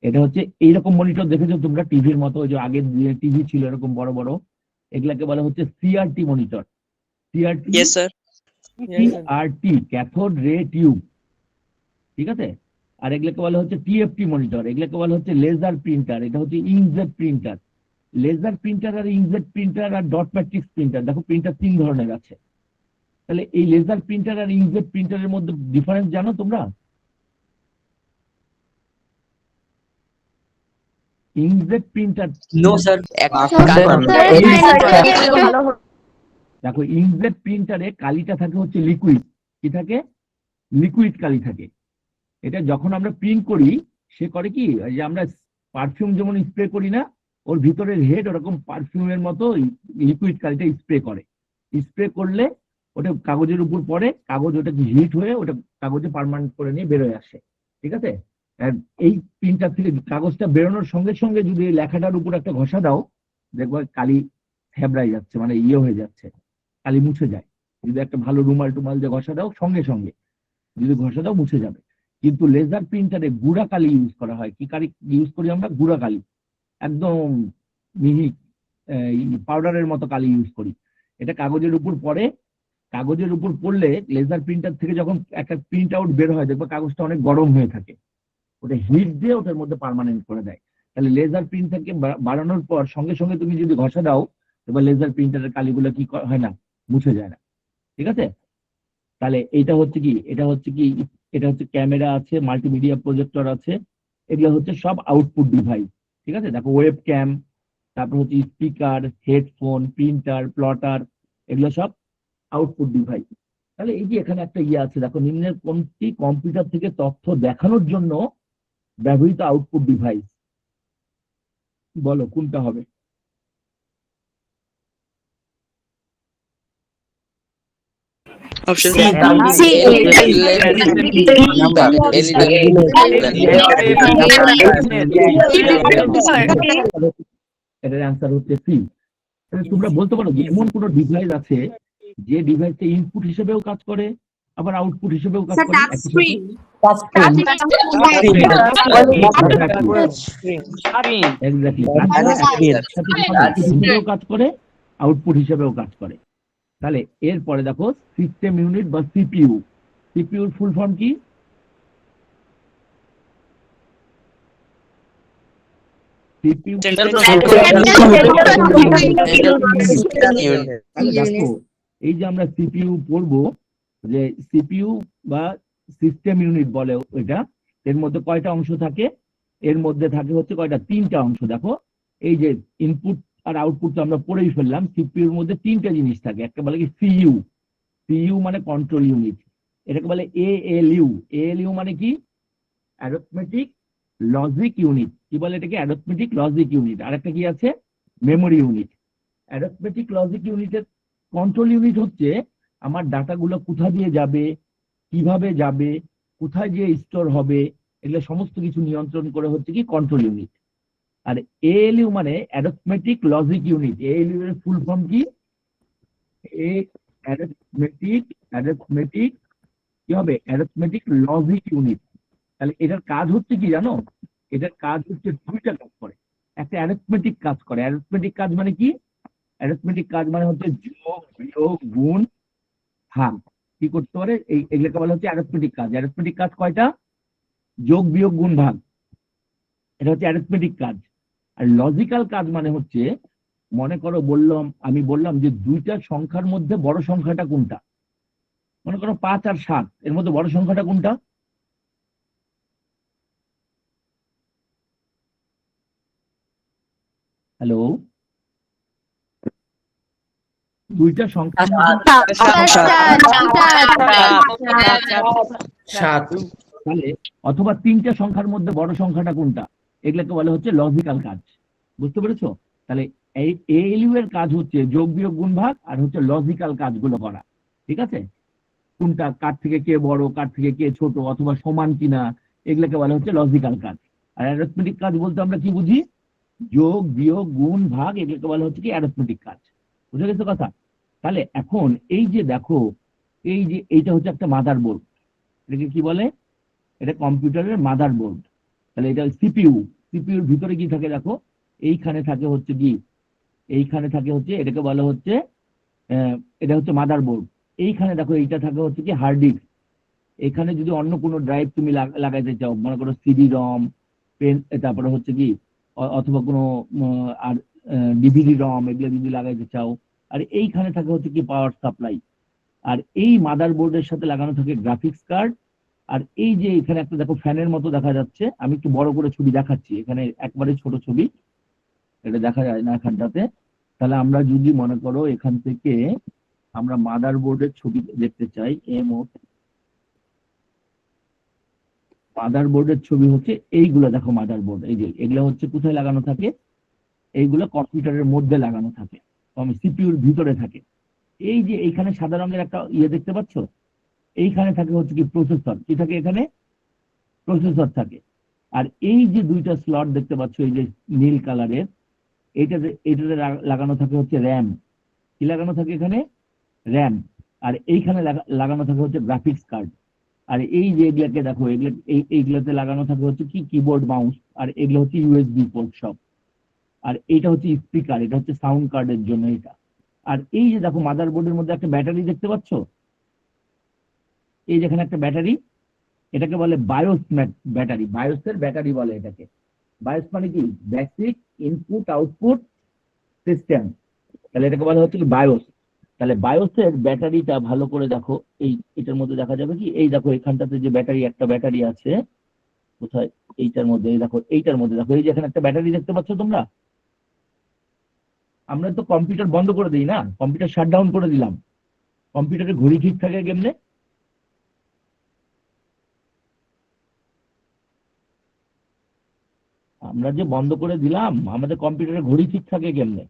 এটা হচ্ছে এইরকম মনিটর দেখেছো তোমরা টিভির মতো, ওই যে আগের টিভি ছিল এরকম বড় বড়, এগুলাকে বলা হচ্ছে CRT monitor. CRT, Yes, sir. CRT, cathode ray tube. ঠিক আছে? আর এগুলোকে বলা হচ্ছে TFT মনিটর, এগুলোকে বলা হচ্ছে লেজার প্রিন্টার, এটা হচ্ছে ইঙ্কজেট প্রিন্টার। লেজার প্রিন্টার আর ইঙ্কজেট প্রিন্টার আর ডট ম্যাট্রিক্স প্রিন্টার, দেখো প্রিন্টার 3 ধরনের আছে। তাহলে এই লেজার প্রিন্টার আর ইঙ্কজেট প্রিন্টারের মধ্যে ডিফারেন্স জানো তোমরা? Inkjet printer, No, sir. দেখো ইঙ্কজেট প্রিন্টারে কালিটা থাকে হচ্ছে লিকুইড, কি থাকে? লিকুইড কালি থাকে। এটা যখন আমরা প্রিন্ট করি, সে করে কি, যে আমরা পারফিউম যেমন স্প্রে করি না, ওর ভিতরের হেড ওরকম পারফিউমের মতো লিকুইড কালিটা স্প্রে করে। স্প্রে করলে ওটা কাগজের উপর পড়ে, কাগজ ওটা হিট হয়ে ওটা কাগজে পার্মানেন্ট করে নিয়ে বেরোয় আসে। ঠিক আছে? আর এই প্রিন্টার থেকে কাগজটা বেরোনোর সঙ্গে সঙ্গে যদি এই লেখাটার উপর একটা ঘষা দাও, দেখবো কালি ফেবরাই যাচ্ছে, মানে হয়ে যাচ্ছে, কালি মুছে যায়। যদি একটা ভালো রুমাল টুমাল দিয়ে ঘষা দাও, সঙ্গে সঙ্গে যদি ঘষা দাও মুছে যাবে। কিন্তু লেজার প্রিন্টারে গুঁড়া কালি ইউজ করা হয়। কি কালি ইউজ করি আমরা? গুঁড়া কালি, একদম মিহি পাউডারের মতো কালি ইউজ করি। এটা কাগজের উপর পড়ে, কাগজের উপর পড়লে লেজার প্রিন্টার থেকে যখন একটা প্রিন্ট আউট বের হয়, দেখবো কাগজটা অনেক গরম হয়ে থাকে, ওটা হিট দিয়ে ওটার মধ্যে পার্মানেন্ট করে দেয়। তাহলে লেজার প্রিন্টারকে বাড়ানোর পর সঙ্গে সঙ্গে তুমি যদি ঘষা দাও, এবার লেজার প্রিন্টারের কালিগুলো কি হয় না, মুছে যায় না। ঠিক আছে? তাহলে এটা হচ্ছে কি, এটা হচ্ছে ক্যামেরা আছে, মাল্টিমিডিয়া প্রজেক্টর আছে, এগুলো হচ্ছে সব আউটপুট ডিভাইস। ঠিক আছে? দেখো ওয়েব ক্যাম, তারপর হচ্ছে স্পিকার, হেডফোন, প্রিন্টার, প্লটার, এগুলো সব আউটপুট ডিভাইস। তাহলে এই যে এখানে একটা আছে, দেখো নিম্নের কোনটি কম্পিউটার থেকে তথ্য দেখানোর জন্য ব্যবহৃত আউটপুট ডিভাইস? বলো কোনটা হবে? Option এটার অ্যান্সার হচ্ছে সি। তোমরা বলতে পারো যে এমন কোন ডিভাইস আছে যে ডিভাইসে ইনপুট হিসেবেও কাজ করে, আবার আউটপুট হিসেবেও কাজ করে? এক্স্যাক্টলি, কাজ করে, আউটপুট হিসেবেও কাজ করে। তাহলে এরপরে দেখো সিস্টেম ইউনিট বা সিপিইউ। সিপিইউর ফুল ফর্ম কি? সিপিইউ দেখো, এই যে আমরা সিপিইউ পড়বো, যে সিপিইউ বা সিস্টেম ইউনিট বলে ওইটা, এর মধ্যে কয়টা অংশ থাকে? এর মধ্যে থাকে হচ্ছে কয়টা? 3টা অংশ। দেখো এই যে ইনপুট আর আউটপুট তো আমরা পড়েই ফেললাম। সিপিইউর মধ্যে 3টা জিনিস থাকে। একটা বলে কি সিইউ, সিইউ মানে কন্ট্রোল ইউনিট। এটাকে বলে এএলইউ। এএলইউ মানে কি? Arithmetic logic unit. কি বলে এটাকে? Arithmetic logic unit. আর একটা কি আছে? Memory unit. অ্যারিথমেটিক লজিক ইউনিটের কন্ট্রোল ইউনিট হচ্ছে আমার ডাটাগুলো কোথা দিয়ে যাবে, কিভাবে যাবে, কোথায় গিয়ে স্টোর হবে, এগুলো সমস্ত কিছু নিয়ন্ত্রণ করে হচ্ছে কি কন্ট্রোল ইউনিট। আর এএলইউ মানে অ্যারিথমেটিক লজিক ইউনিট। এএলইউ এর ফুল ফর্ম কি? অ্যারিথমেটিক কি হবে? Arithmetic logic unit. তাহলে এটার কাজ হচ্ছে কি জানো? এটার কাজ হচ্ছে 2টা কাজ করে। একটা অ্যারিথমেটিক কাজ করে। অ্যারিথমেটিক কাজ মানে কি? অ্যারিথমেটিক কাজ মানে হচ্ছে যোগ বিয়োগ গুণ ভাগ। কি করতে পারে এগুলোকে বলা হচ্ছে অ্যারিথমেটিক কাজ। অ্যারিথমেটিক কাজ কয়টা? যোগ বিয়োগ গুণ ভাগ, এটা হচ্ছে অ্যারিথমেটিক কাজ। আর লজিক্যাল কাজ মানে হচ্ছে, মনে করো আমি বললাম যে দুইটা সংখ্যার মধ্যে বড় সংখ্যাটা কোনটা। মনে করো 5 আর 7 এর মধ্যে বড় সংখ্যাটা কোনটা? হ্যালো, দুইটা সংখ্যার মধ্যে সাত তাহলে অথবা তিনটা সংখ্যার মধ্যে বড় সংখ্যাটা কোনটা, এগুলোকে বলা হচ্ছে লজিক্যাল কাজ। বুঝতে পেরেছো? তাহলে এই এএলইউ এর কাজ হচ্ছে যোগ বিয়োগ গুণ ভাগ আর হচ্ছে লজিক্যাল কাজগুলো করা। ঠিক আছে? কোনটা কার থেকে কে বড়, কার থেকে কে ছোট, অথবা সমান কিনা, এগুলোকে বলা হচ্ছে লজিক্যাল কাজ। আর অ্যারিথমেটিক কাজ বলতে আমরা কি বুঝি? যোগ বিয়োগ গুণ ভাগ, এগুলোকে বলা হচ্ছে কি অ্যারিথমেটিক কাজ। বুঝে গেছে কথা? তাহলে এখন এই যে দেখো, এইটা হচ্ছে একটা মাদার বোর্ড। এটাকে কি বলে? এটা কম্পিউটারের মাদার বোর্ড। তাহলে এটা সিপিইউ। সিপিইউর ভিতরে কি থাকে দেখো, এইখানে থাকে হচ্ছে কি, এইখানে থাকে হচ্ছে, এটাকে বলা হচ্ছে এটা হচ্ছে মাদার বোর্ড। এইখানে দেখো এইটা থাকে হচ্ছে কি হার্ড ডিস্ক। এখানে যদি অন্য কোনো ড্রাইভ তুমি লাগাইতে চাও, মনে করো সিডি রম, পেন, তারপরে হচ্ছে কি অথবা কোনো আর ডিভিডি রম, এগুলো যদি লাগাইতে চাও। আর এইখানে থাকে হচ্ছে কি পাওয়ার সাপ্লাই। আর এই মাদার বোর্ডের সাথে লাগানো থাকে গ্রাফিক্স কার্ড। আর এই যে এখানে একটা দেখো ফ্যানের মতো দেখা যাচ্ছে, আমি একটু বড় করে ছবি দেখাচ্ছি, এখানে একবারে ছোট ছবি, এটা দেখা যায় না এখানটাতে। তাহলে আমরা যদি মনে করো এখান থেকে আমরা মাদার বোর্ডের ছবি দেখতে চাই, মাদার বোর্ডের ছবি হচ্ছে এইগুলো। দেখো মাদার বোর্ড, এই যে এগুলো হচ্ছে কোথায় লাগানো থাকে? এইগুলো কম্পিউটারের মধ্যে লাগানো থাকে, সিপিইউর ভিতরে থাকে। এই যে এইখানে সাদা রঙের একটা দেখতে পাচ্ছ, এইখানে থাকে হচ্ছে কি প্রসেসর। কি থাকে এখানে? প্রসেসর থাকে। আর এই যে দুইটা স্লট দেখতে পাচ্ছ, এই যে নীল কালারের, এইটাতে লাগানো থাকে হচ্ছে র্যাম। কি লাগানো থাকে এখানে? র্যাম। আর এইখানে লাগানো থাকে হচ্ছে গ্রাফিক্স কার্ড। আর এই যে এগুলাকে দেখো, এইগুলাতে লাগানো থাকে হচ্ছে কি কিবোর্ড মাউস। আর এগুলো হচ্ছে ইউএসবি পোর্ট সব। আর এইটা হচ্ছে স্পিকার, এটা হচ্ছে সাউন্ড কার্ডের জন্য এটা। আর এই যে দেখো মাদার বোর্ডের মধ্যে একটা ব্যাটারি দেখতে পাচ্ছ, এই যেখানে একটা ব্যাটারি, এটাকে বলে বায়োস ব্যাটারি। বায়োসের ব্যাটারি বলে এটাকে। বায়োস মানে কি? Basic input output system. তাহলে এটাকে বলা হচ্ছে কি বায়োস। তাহলে বায়োসের ব্যাটারিটা ভালো করে দেখো, এটার মধ্যে দেখা যাবে কি, এই দেখো এখানটাতে যে ব্যাটারি, একটা ব্যাটারি আছে কোথায়, এইটার মধ্যে, এই দেখো এইটার মধ্যে দেখো, এই যে এখানে একটা ব্যাটারি দেখতে পাচ্ছ তোমরা। আমরা তো কম্পিউটার বন্ধ করে দিই না, কম্পিউটার শাটডাউন করে দিলাম, কম্পিউটারের ঘড়ি ঠিক থাকে কেমনে? আমরা যে বন্ধ করে দিলাম, আমাদের কম্পিউটারের ঘড়ি ঠিক থাকে কেমনে?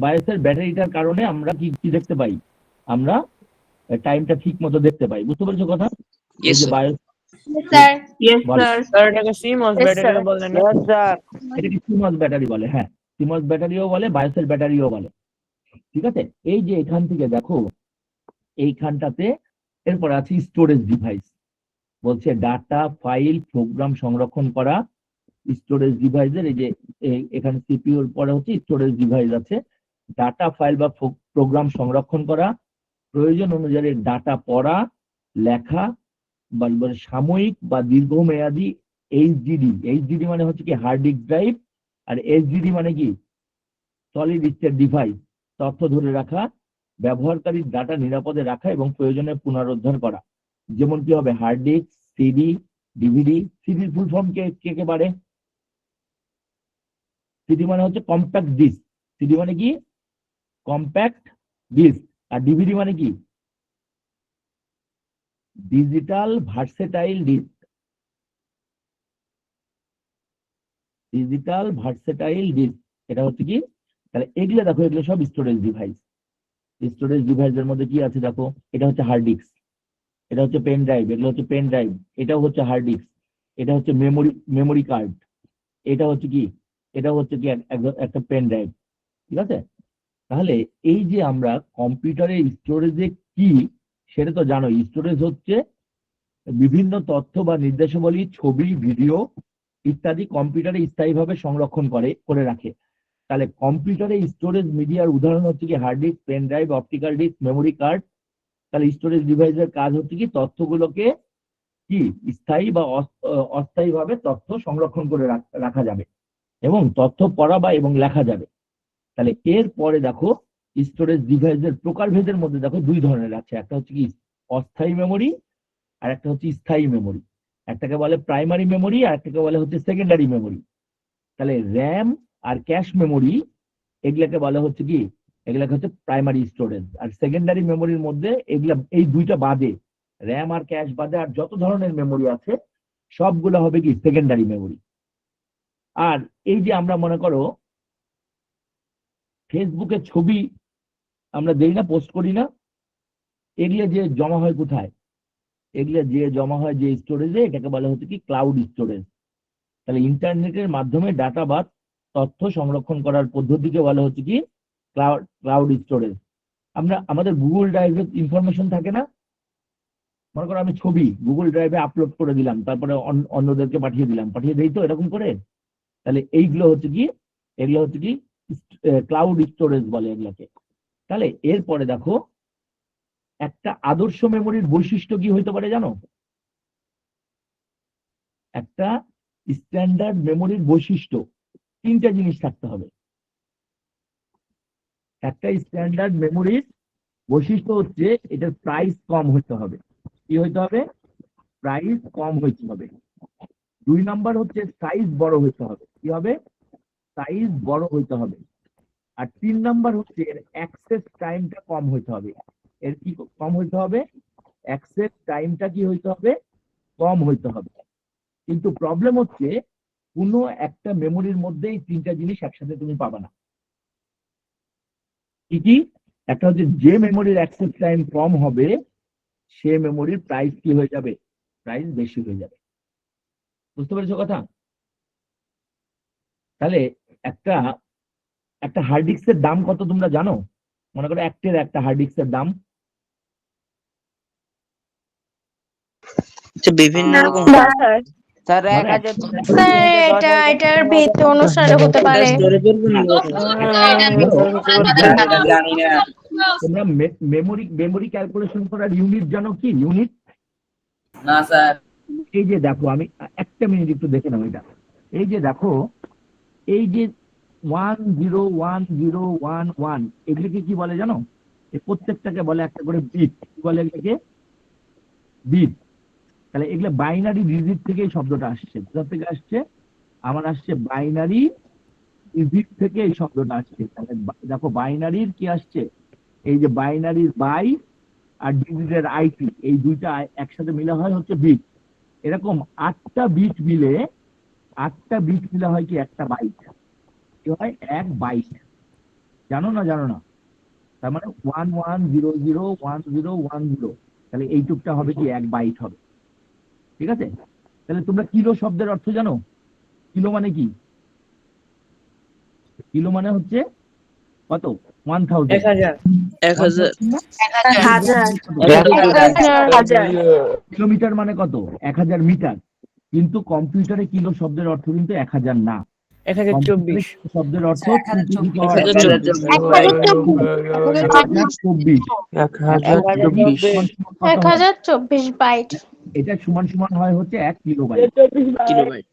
বায়োসের ব্যাটারিটার কারণে আমরা কি দেখতে পাই? আমরা টাইমটা ঠিক মতো দেখতে পাই। বুঝতে পেরেছো কথা? এই যে বায়োস, স্যার এটাকে সিমস ব্যাটারি বলে না? এটাকে সিমস ব্যাটারি বলে। হ্যাঁ, সিমস ব্যাটারিও বলে, বায়োসের ব্যাটারিও বলে। ঠিক আছে? এই যে এখান থেকে দেখো, এইখানটাতে এরপর আছে স্টোরেজ ডিভাইস। বলছে ডাটা, ফাইল, প্রোগ্রাম সংরক্ষণ করা। স্টোরেজ ডিভাইসের এই যে এখানে সিপিইউর পরে হচ্ছে স্টোরেজ ডিভাইস আছে। ডাটা, ফাইল বা প্রোগ্রাম সংরক্ষণ করা, প্রয়োজন অনুযায়ী ডাটা পড়া, লেখা, বা সাময়িক বা দীর্ঘমেয়াদী এইচডিডি। এইচডিডি মানে হচ্ছে কি হার্ড ডিস্ক ড্রাইভ। আর এইচডিডি মানে কি? Solid state device. তথ্য ধরে রাখা, ব্যবহারকারীর ডাটা নিরাপদে রাখা এবং প্রয়োজনে পুনরুদ্ধার করা। যেমন কি হবে? Hard disk, CD, DVD. সিডির ফুল ফর্ম কে পারে? সিডি মানে হচ্ছে কম্প্যাক্ট ডিস্ক। সিডি মানে কি? Compact disc. আর ডিভিডি মানে কি? Digital versatile disc. Digital versatile disc, এটা হচ্ছে কি? তাহলে এগুলো দেখো, এগুলো সব স্টোরেজ ডিভাইস। স্টোরেজ ডিভাইসের মধ্যে কি আছে দেখো, এটা হচ্ছে হার্ড ডিস্ক, এটা হচ্ছে পেন ড্রাইভ, এগুলো হচ্ছে পেন ড্রাইভ, এটাও হচ্ছে হার্ড ডিস্ক, এটা হচ্ছে মেমোরি কার্ড, এটা হচ্ছে কি? এটা হচ্ছে কি একটা পেন ড্রাইভ। ঠিক আছে? তাহলে এই যে আমরা কম্পিউটারের স্টোরেজে কি, সেটা তো জানো। স্টোরেজ হচ্ছে বিভিন্ন তথ্য বা নির্দেশাবলী, ছবি, ভিডিও ইত্যাদি কম্পিউটারে স্থায়ীভাবে সংরক্ষণ করে রাখে। তাহলে কম্পিউটারে স্টোরেজ মিডিয়ার উদাহরণ হচ্ছে কি hard disk, pen drive, optical disc, memory card. তাহলে স্টোরেজ ডিভাইসের কাজ হচ্ছে কি তথ্যগুলোকে কি স্থায়ী বা অস্থায়ীভাবে তথ্য সংরক্ষণ করে রাখা যাবে এবং তথ্য পড়া বা এবং লেখা যাবে। তাহলে এরপরে দেখো স্টোরেজ ডিভাইসের প্রকারভেদের মধ্যে দেখো দুই ধরনের আছে, একটা হচ্ছে কি অস্থায়ী মেমোরি আর একটা হচ্ছে স্থায়ী মেমোরি। একটাকে বলে প্রাইমারি মেমোরি আর একটাকে বলে হচ্ছে সেকেন্ডারি মেমোরি। তাহলে র্যাম আর ক্যাশ মেমোরি এগুলাকে বলা হচ্ছে কি, এগুলাকে হচ্ছে প্রাইমারি স্টোরেজ। আর সেকেন্ডারি মেমোরির মধ্যে এগুলা এই দুইটা বাদে, র্যাম আর ক্যাশ বাদে আর যত ধরনের মেমোরি আছে সবগুলো হবে কি সেকেন্ডারি মেমোরি। আর এই যে আমরা মনে করো ফেসবুকে ছবি আমরা দেই না, পোস্ট করি না, এগুলো যে জমা হয় কোথায়, এগুলো যে জমা হয় যে স্টোরেজে, এটাকে বলা হচ্ছে কি ক্লাউড স্টোরেজ। তাহলে ইন্টারনেটের মাধ্যমে ডাটা বা তথ্য সংরক্ষণ করার পদ্ধতিকে বলা হচ্ছে কি ক্লাউড স্টোরেজ। আমরা আমাদের গুগল ড্রাইভে ইনফরমেশন থাকে না, মনে করো আমি ছবি গুগল ড্রাইভে আপলোড করে দিলাম, তারপরে অন্যদেরকে পাঠিয়ে দিলাম, পাঠিয়ে দেই তো এরকম করে। তাহলে এইগুলো হচ্ছে কি, এগুলো হচ্ছে কি ক্লাউড স্টোরেজ বলে এগুলোকে। তাহলে এরপরে দেখো একটা আদর্শ মেমোরির বৈশিষ্ট্য কি হইতে পারে জানো? একটা স্ট্যান্ডার্ড মেমোরির বৈশিষ্ট্য তিনটা জিনিস থাকতে হবে। একটা স্ট্যান্ডার্ড মেমোরির বৈশিষ্ট্য হচ্ছে এটার প্রাইস কম হতে হবে। কি হইতে হবে? প্রাইস কম হইতে হবে। 2 নাম্বার হচ্ছে সাইজ বড় হইতে হবে। কি হবে? সাইজ বড় হইতে হবে। আর 3 নাম্বার হচ্ছে এর অ্যাক্সেস টাইমটা কম হইতে হবে। এর কি কম হইতে হবে? অ্যাক্সেস টাইমটা কি হইতে হবে? কম হইতে হবে। কিন্তু প্রবলেম হচ্ছে কোনো একটা মেমোরির মধ্যেই তিনটা জিনিস একসাথে তুমি পাবা না। কি কি? একটা হচ্ছে যে মেমোরির অ্যাক্সেস টাইম কম হবে সে মেমোরির প্রাইস কি হয়ে যাবে? প্রাইস বেশি হয়ে যাবে। বুঝতে পেরেছো কথা? তাহলে একটা একটা হার্ড ডিস্কের দাম কত তোমরা জানো? মনে করো একটা হার্ড ডিস্কের দাম বিভিন্ন রকম স্যার 1000 স্যার এটার ভিত্তি অনুসারে হতে পারে। জানি না। তোমরা মেমোরি ক্যালকুলেশন করার ইউনিট জানো কি ইউনিট? না স্যার। এই যে দেখো আমি একটা মিনিট একটু দেখে নাও এটা। এই যে দেখো এই যে 101011 এগুলিকে কি বলে জানো? এই প্রত্যেকটাকে বলে একটা করে বিট। কি বলে এগুলোকে? বিট। তাহলে এগুলো বাইনারি ডিজিট থেকে এই শব্দটা আসছে। কোথা থেকে আসছে? আমার আসছে বাইনারি ডিজিট থেকে এই শব্দটা আসছে। তাহলে দেখো বাইনারির কি আসছে? এই যে বাইনারির বাই আর ডিজিটের আইটি, এই দুইটা একসাথে মিলে হয় হচ্ছে বিট। এরকম 8টা বিট মিলে হয় কি একটা বাইট। কি হয়? 1 বাইট। জানো না? জানো না? তার মানে 11001010। তাহলে এইটুকটা হবে কি 1 বাইট হবে। ঠিক আছে? তাহলে তোমরা কিলো শব্দের অর্থ জানো? কিলো মানে কি? কিলো মানে হচ্ছে কত? 1000। 1000 কিলোমিটার মানে কত? 1000 মিটার। কিন্তু কম্পিউটারে কিলো শব্দের অর্থ কিন্তু 1000 না। 1024 শব্দের অর্থ 1024 বাইট। এটা সমান সমান হয় হচ্ছে 1 কিলোবাইট।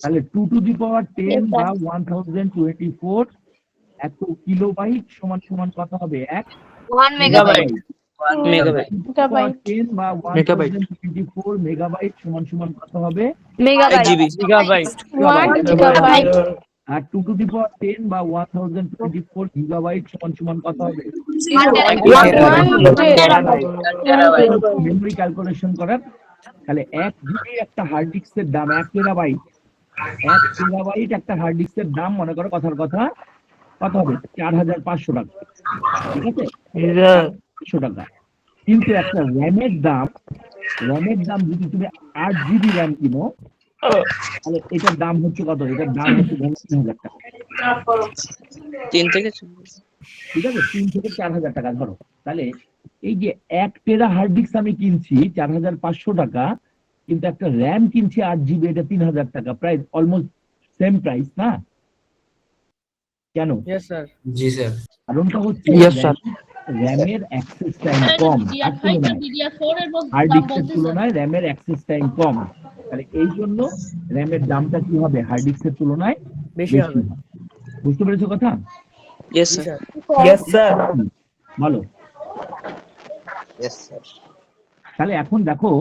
তাহলে 2 টু দি পাওয়ার 10 বা 1024 এত কিলোবাইট সমান সমান কত হবে? 1 মেগাবাইট। 10 বা 1024 মেগাবাইট সমান সমান কত হবে? গিগাবাইট। 1 গিগাবাইট। আর 2 টু দি পাওয়ার 10 বা 1024 গিগাবাইট সমান সমান কত হবে? মেমোরি ক্যালকুলেশন করার। তাহলে 1 জিবি একটা হার্ড ডিস্কের দাম 1 টেরাবাইট। 1 টেরাবাইট একটা হার্ড ডিস্কের দাম মনে করো কথার কথা কত হবে? 4500 টাকা। ঠিক আছে? 500 টাকা। কিন্তু একটা র্যামের দাম যদি তুমি 8 জিবি র্যাম কিনো তাহলে এটার দাম হচ্ছে কত? এটার দাম হচ্ছে 3000 টাকা। 3 থেকে ঠিক আছে? 3 থেকে 4000 টাকা ধরো। তাহলে এই যে 1 টেরা হার্ড ডিস্ক আমি কিনছি 4500 টাকা, কিন্তু একটা র্যাম কিনছি 8 GB, এটা 3000 টাকা, প্রায় অলমোস্ট সেম প্রাইস না? কেন? Yes, sir. জি স্যার। কারণটা হচ্ছে Yes, sir. র্যামের অ্যাক্সেস টাইম কম, তার তুলনায় হার্ড ডিস্কের তুলনায় র্যামের অ্যাক্সেস টাইম কম। তাহলে এই জন্য র্যামের দামটা কি হবে হার্ড ডিস্কের তুলনায় বেশি বেশি হবে। হয়। বুঝতে পেরেছো কথা? Yes, জি, sir. sir. Yes, sir. বলো। Yes, sir. তাহলে এখন দেখো,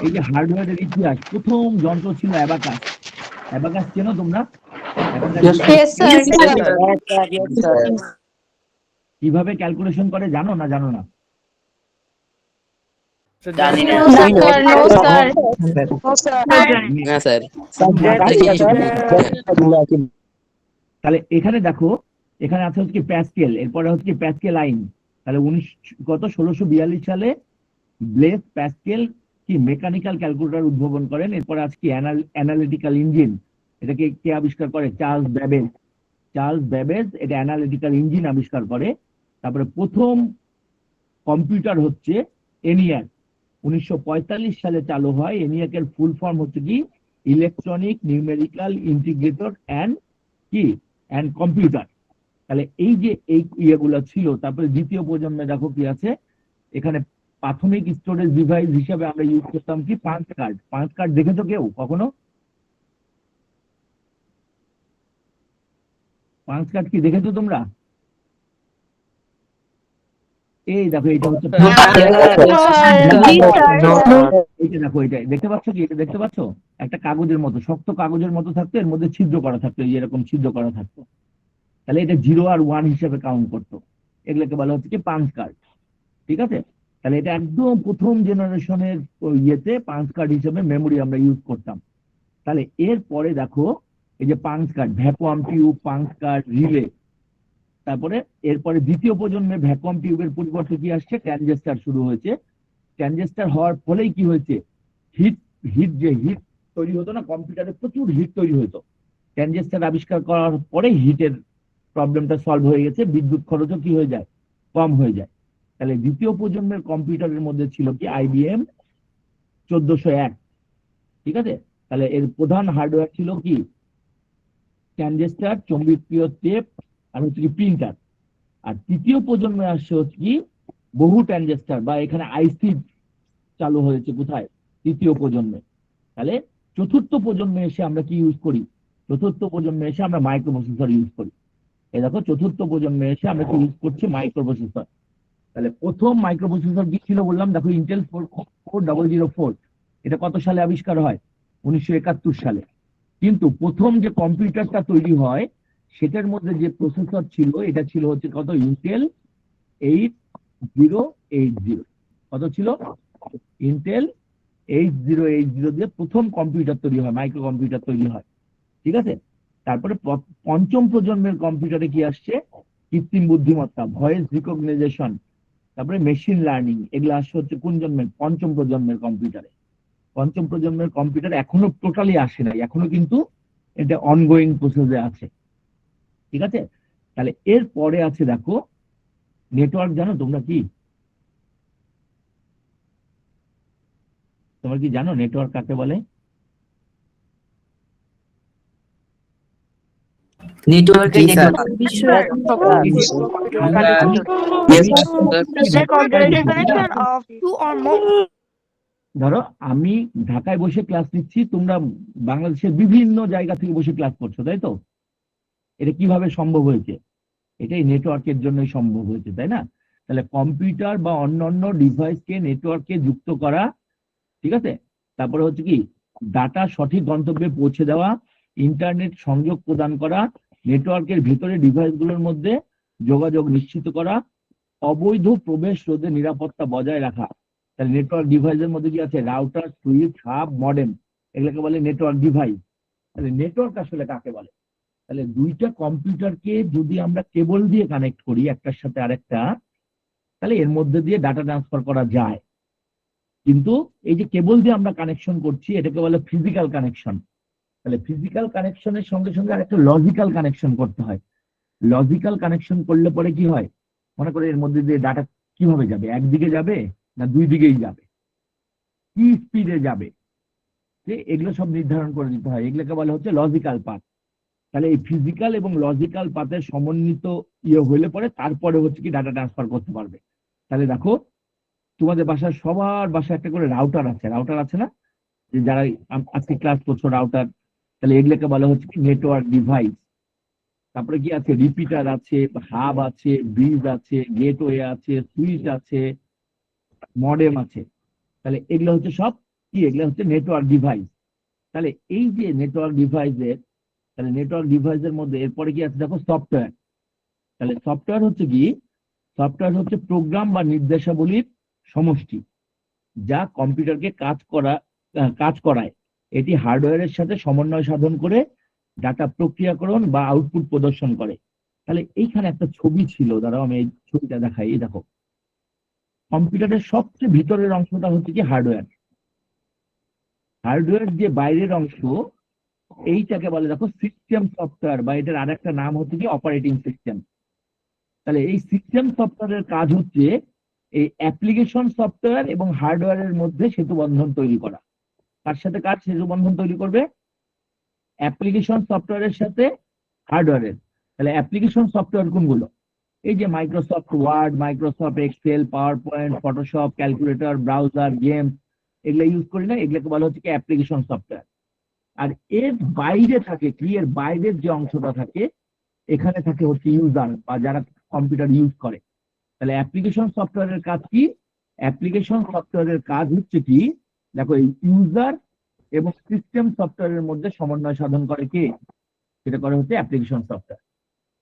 এই যে হার্ডওয়্যারের ইতিহাস, প্রথম যন্ত্র ছিল অ্যাবাকাস। অ্যাবাকাস চেনো তোমরা? Yes, sir. Yes, sir. Yes, sir. Yes, sir. কিভাবে ক্যালকুলেশন করে জানো না জানো না? So জানি না। No, sir. No, sir. No, sir. না স্যার। তাহলে এখানে দেখো, এখানে আছে হচ্ছে প্যাসকেল, এরপরে হচ্ছে প্যাসকেল আইন। তাহলে 1642 সালে ব্লেস প্যাসকেল কি মেকানিক্যাল ক্যালকুলেটর উদ্ভাবন করেন। এরপরে আজকে অ্যানালিটিক্যাল ইঞ্জিন, এটাকে কে আবিষ্কার করে? Charles Babbage. চার্লস ব্যাবেজ এটা অ্যানালিটিক্যাল ইঞ্জিন আবিষ্কার করে। তারপরে প্রথম কম্পিউটার হচ্ছে এনিয়াক, 1945 সালে চালু হয়। এনিয়াকের ফুল ফর্ম হচ্ছে কি electronic numerical integrator and computer. তাহলে এই যে এই ইয়েগুলো ছিল। তারপরে দ্বিতীয় প্রজন্মে দেখো কি আছে, এখানে প্রাথমিক স্টোরেজ ডিভাইস হিসেবে আমরা ইউজ করতাম কি পাঞ্চ কার্ড। পাঞ্চ কার্ড দেখেছো কেউ কখনো? পাঞ্চ কার্ড কি দেখেছো তোমরা? এই দেখো, এটা হচ্ছে এইটা দেখো, এটা দেখতে পাচ্ছ কি? এটা দেখতে পাচ্ছ একটা কাগজের মতো, শক্ত কাগজের মতো থাকতো, এর মধ্যে ছিদ্র করা থাকতো, এই এরকম ছিদ্র করা থাকতো। তাহলে এটা 0 আর 1 হিসেবে কাউন্ট করতো। এগুলোকে বলা হচ্ছে কি পাঞ্চ কার্ড। ঠিক আছে? তাহলে এটা একদম প্রথম জেনারেশনের ইয়েতে পাঞ্চ কার্ড হিসেবে মেমোরি আমরা ইউজ করতাম। তাহলে এরপরে দেখো, এই যে punch card, vacuum tube, punch card, relay. তারপরে এরপরে দ্বিতীয় প্রজন্মে ভ্যাকুয়াম টিউবের পরিবর্তে কি আসছে? ট্রানজিস্টর শুরু হয়েছে। ট্রানজিস্টর হওয়ার ফলেই কি হয়েছে? হিট হিট তৈরি হতো না কম্পিউটারে, প্রচুর হিট তৈরি হতো। ট্রানজিস্টর আবিষ্কার করার পরে হিটের প্রবলেমটা সলভ হয়ে গেছে, বিদ্যুৎ খরচও কি হয়ে যায়? কম হয়ে যায়। তাহলে দ্বিতীয় প্রজন্মের কম্পিউটারের মধ্যে ছিল কি আইবিএম 1401। ঠিক আছে? তাহলে এর প্রধান হার্ডওয়্যার ছিল কি ট্রানজিস্টর, চৌম্বকীয় টেপ, আর হচ্ছে কি প্রিন্টার। আর তৃতীয় প্রজন্মে আসছে হচ্ছে কি বহু ট্রানজিস্টর, বা এখানে আইসি চালু হয়েছে কোথায়? তৃতীয় প্রজন্মে। তাহলে চতুর্থ প্রজন্মে এসে আমরা কি ইউজ করি? চতুর্থ প্রজন্মে এসে আমরা মাইক্রোপ্রসেসর ইউজ করি। এই দেখো, চতুর্থ প্রজন্মে এসে আমরা কি ইউজ করছি? মাইক্রোপ্রসেসর। তাহলে প্রথম মাইক্রোপ্রসেসর কি ছিল বললাম? দেখো, ইন্টেল 4004। এটা কত সালে আবিষ্কার হয়? 1971 সালে। কিন্তু প্রথম যে কম্পিউটারটা তৈরি হয় সেটার মধ্যে যে প্রসেসর ছিল, এটা ছিল হচ্ছে কত? ইন্টেল 8080। কত ছিল? ইন্টেল 8080 দিয়ে প্রথম কম্পিউটার তৈরি হয়, মাইক্রো কম্পিউটার তৈরি হয়। ঠিক আছে? তারপরে পঞ্চম প্রজন্মের কম্পিউটারে কি আসছে? কৃত্রিম বুদ্ধিমত্তা, ভয়েস রিকগনাইজেশন, তারপরে মেশিন লার্নিং। এগুলো আসছে হচ্ছে কোন জন্মের? পঞ্চম প্রজন্মের কম্পিউটারে। পঞ্চম প্রজন্মের কম্পিউটার এখনো টোটালি আসে নাই, এখনো কিন্তু এটা অনগোয়িং প্রসেসে আছে। ঠিক আছে? তাহলে এর পরে আছে দেখো নেটওয়ার্ক। জানো তোমরা কি? তোমরা কি জানো নেটওয়ার্ক কাকে বলে? নেটওয়ার্কে Yes, ধরো আমি ঢাকায় বসে ক্লাস নিচ্ছি, তোমরা বাংলাদেশের বিভিন্ন জায়গা থেকে বসে ক্লাস করছো, তাই তো? এটা কিভাবে সম্ভব হয়েছে? এটাই নেটওয়ার্কের জন্যই সম্ভব হয়েছে, তাই না? তাহলে কম্পিউটার বা অন্যান্য ডিভাইসকে নেটওয়ার্কে যুক্ত করা। ঠিক আছে? তারপরে হচ্ছে কি ডাটা সঠিক গন্তব্যে পৌঁছে দেওয়া, ইন্টারনেট সংযোগ প্রদান করা, নেটওয়ার্কের ভিতরে ডিভাইসগুলোর মধ্যে যোগাযোগ নিশ্চিত করা, অবৈধ প্রবেশ রোধে নিরাপত্তা বজায় রাখা। তাহলে নেটওয়ার্ক ডিভাইসের মধ্যে কি আছে? Router, switch, hub, modem. এগুলোকে বলে নেটওয়ার্ক ডিভাইস। তাহলে নেটওয়ার্ক আসলে কাকে বলে? তাহলে দুইটা কম্পিউটারকে যদি আমরা কেবল দিয়ে কানেক্ট করি একটার সাথে আরেকটা, তাহলে এর মধ্যে দিয়ে ডাটা ট্রান্সফার করা যায়। কিন্তু এই যে কেবল দিয়ে আমরা কানেকশন করছি, এটাকে বলে ফিজিক্যাল কানেকশন। তাহলে ফিজিক্যাল কানেকশনের সঙ্গে সঙ্গে আরেকটা লজিক্যাল কানেকশন করতে হয়। লজিক্যাল কানেকশন করলে পরে কি হয়? মনে করে এর মধ্যে দিয়ে ডাটা কিভাবে যাবে? একদিকে যাবে না দুই দিকেই যাবে? কি স্পিডে যাবে? যে এগুলো সব নির্ধারণ করে দিতে হয়, এগুলোকে বলা হচ্ছে লজিক্যাল পাথ। তাহলে এই ফিজিক্যাল এবং লজিক্যাল পাথের সমন্বিত হইলে পরে তারপরে হচ্ছে কি ডাটা ট্রান্সফার করতে পারবে। তাহলে দেখো তোমাদের বাসায় সবার বাসায় একটা করে রাউটার আছে না, যে যারা আজকে ক্লাস করছো রাউটার, তাহলে এগুলোকে বলা হচ্ছে কি নেটওয়ার্ক ডিভাইস। তারপরে কি আছে, রিপিটার আছে, হাব আছে, ব্রিজ আছে, গেটওয়ে আছে, সুইচ আছে, মডেম আছে। তাহলে এগুলো হচ্ছে সব কি, এগুলো হচ্ছে নেটওয়ার্ক ডিভাইস। তাহলে এই যে নেটওয়ার্ক ডিভাইসের, তাহলে নেটওয়ার্ক ডিভাইসের মধ্যে এরপরে কি আছে দেখো সফটওয়্যার। তাহলে সফটওয়্যার হচ্ছে কি, সফটওয়্যার হচ্ছে প্রোগ্রাম বা নির্দেশাবলীর সমষ্টি যা কম্পিউটারকে কাজ করায়। এটি হার্ডওয়্যারের সাথে সমন্বয় সাধন করে ডাটা প্রক্রিয়াকরণ বা আউটপুট প্রদর্শন করে। তাহলে এইখানে একটা ছবি ছিল, দাঁড়াও আমি এই ছবিটা দেখাই। এই দেখো, কম্পিউটারের সবচেয়ে ভিতরের অংশটা হচ্ছে কি হার্ডওয়্যার। হার্ডওয়্যার যে বাইরের অংশ, এইটাকে বলে দেখো সিস্টেম সফটওয়্যার, বা এটার আরেকটা নাম হচ্ছে কি অপারেটিং সিস্টেম। তাহলে এই সিস্টেম সফটওয়্যারের কাজ হচ্ছে এই অ্যাপ্লিকেশন সফটওয়্যার এবং হার্ডওয়্যারের মধ্যে সেতু বন্ধন তৈরি করা। কার সাথে কার সেতু বন্ধন তৈরি করবে? অ্যাপ্লিকেশন সফটওয়্যারের সাথে হার্ডওয়্যারের। তাহলে অ্যাপ্লিকেশন সফটওয়্যার কোনগুলো? এই যে Microsoft Word, Microsoft Excel, PowerPoint, Photoshop, calculator, browser, games, এগুলো ইউজ করি না, এগুলোকে বলা হচ্ছে কি অ্যাপ্লিকেশন সফটওয়্যার। আর এর বাইরে থাকে কি, এর বাইরের যে অংশটা থাকে এখানে থাকে হচ্ছে ইউজার বা যারা কম্পিউটার ইউজ করে। তাহলে অ্যাপ্লিকেশন সফটওয়্যারের কাজ কি? অ্যাপ্লিকেশন সফটওয়্যারের কাজ হচ্ছে কি, দেখো এই ইউজার এবং সিস্টেম সফটওয়্যারের মধ্যে সমন্বয় সাধন করে কে? সেটা করে হচ্ছে অ্যাপ্লিকেশন সফটওয়্যার।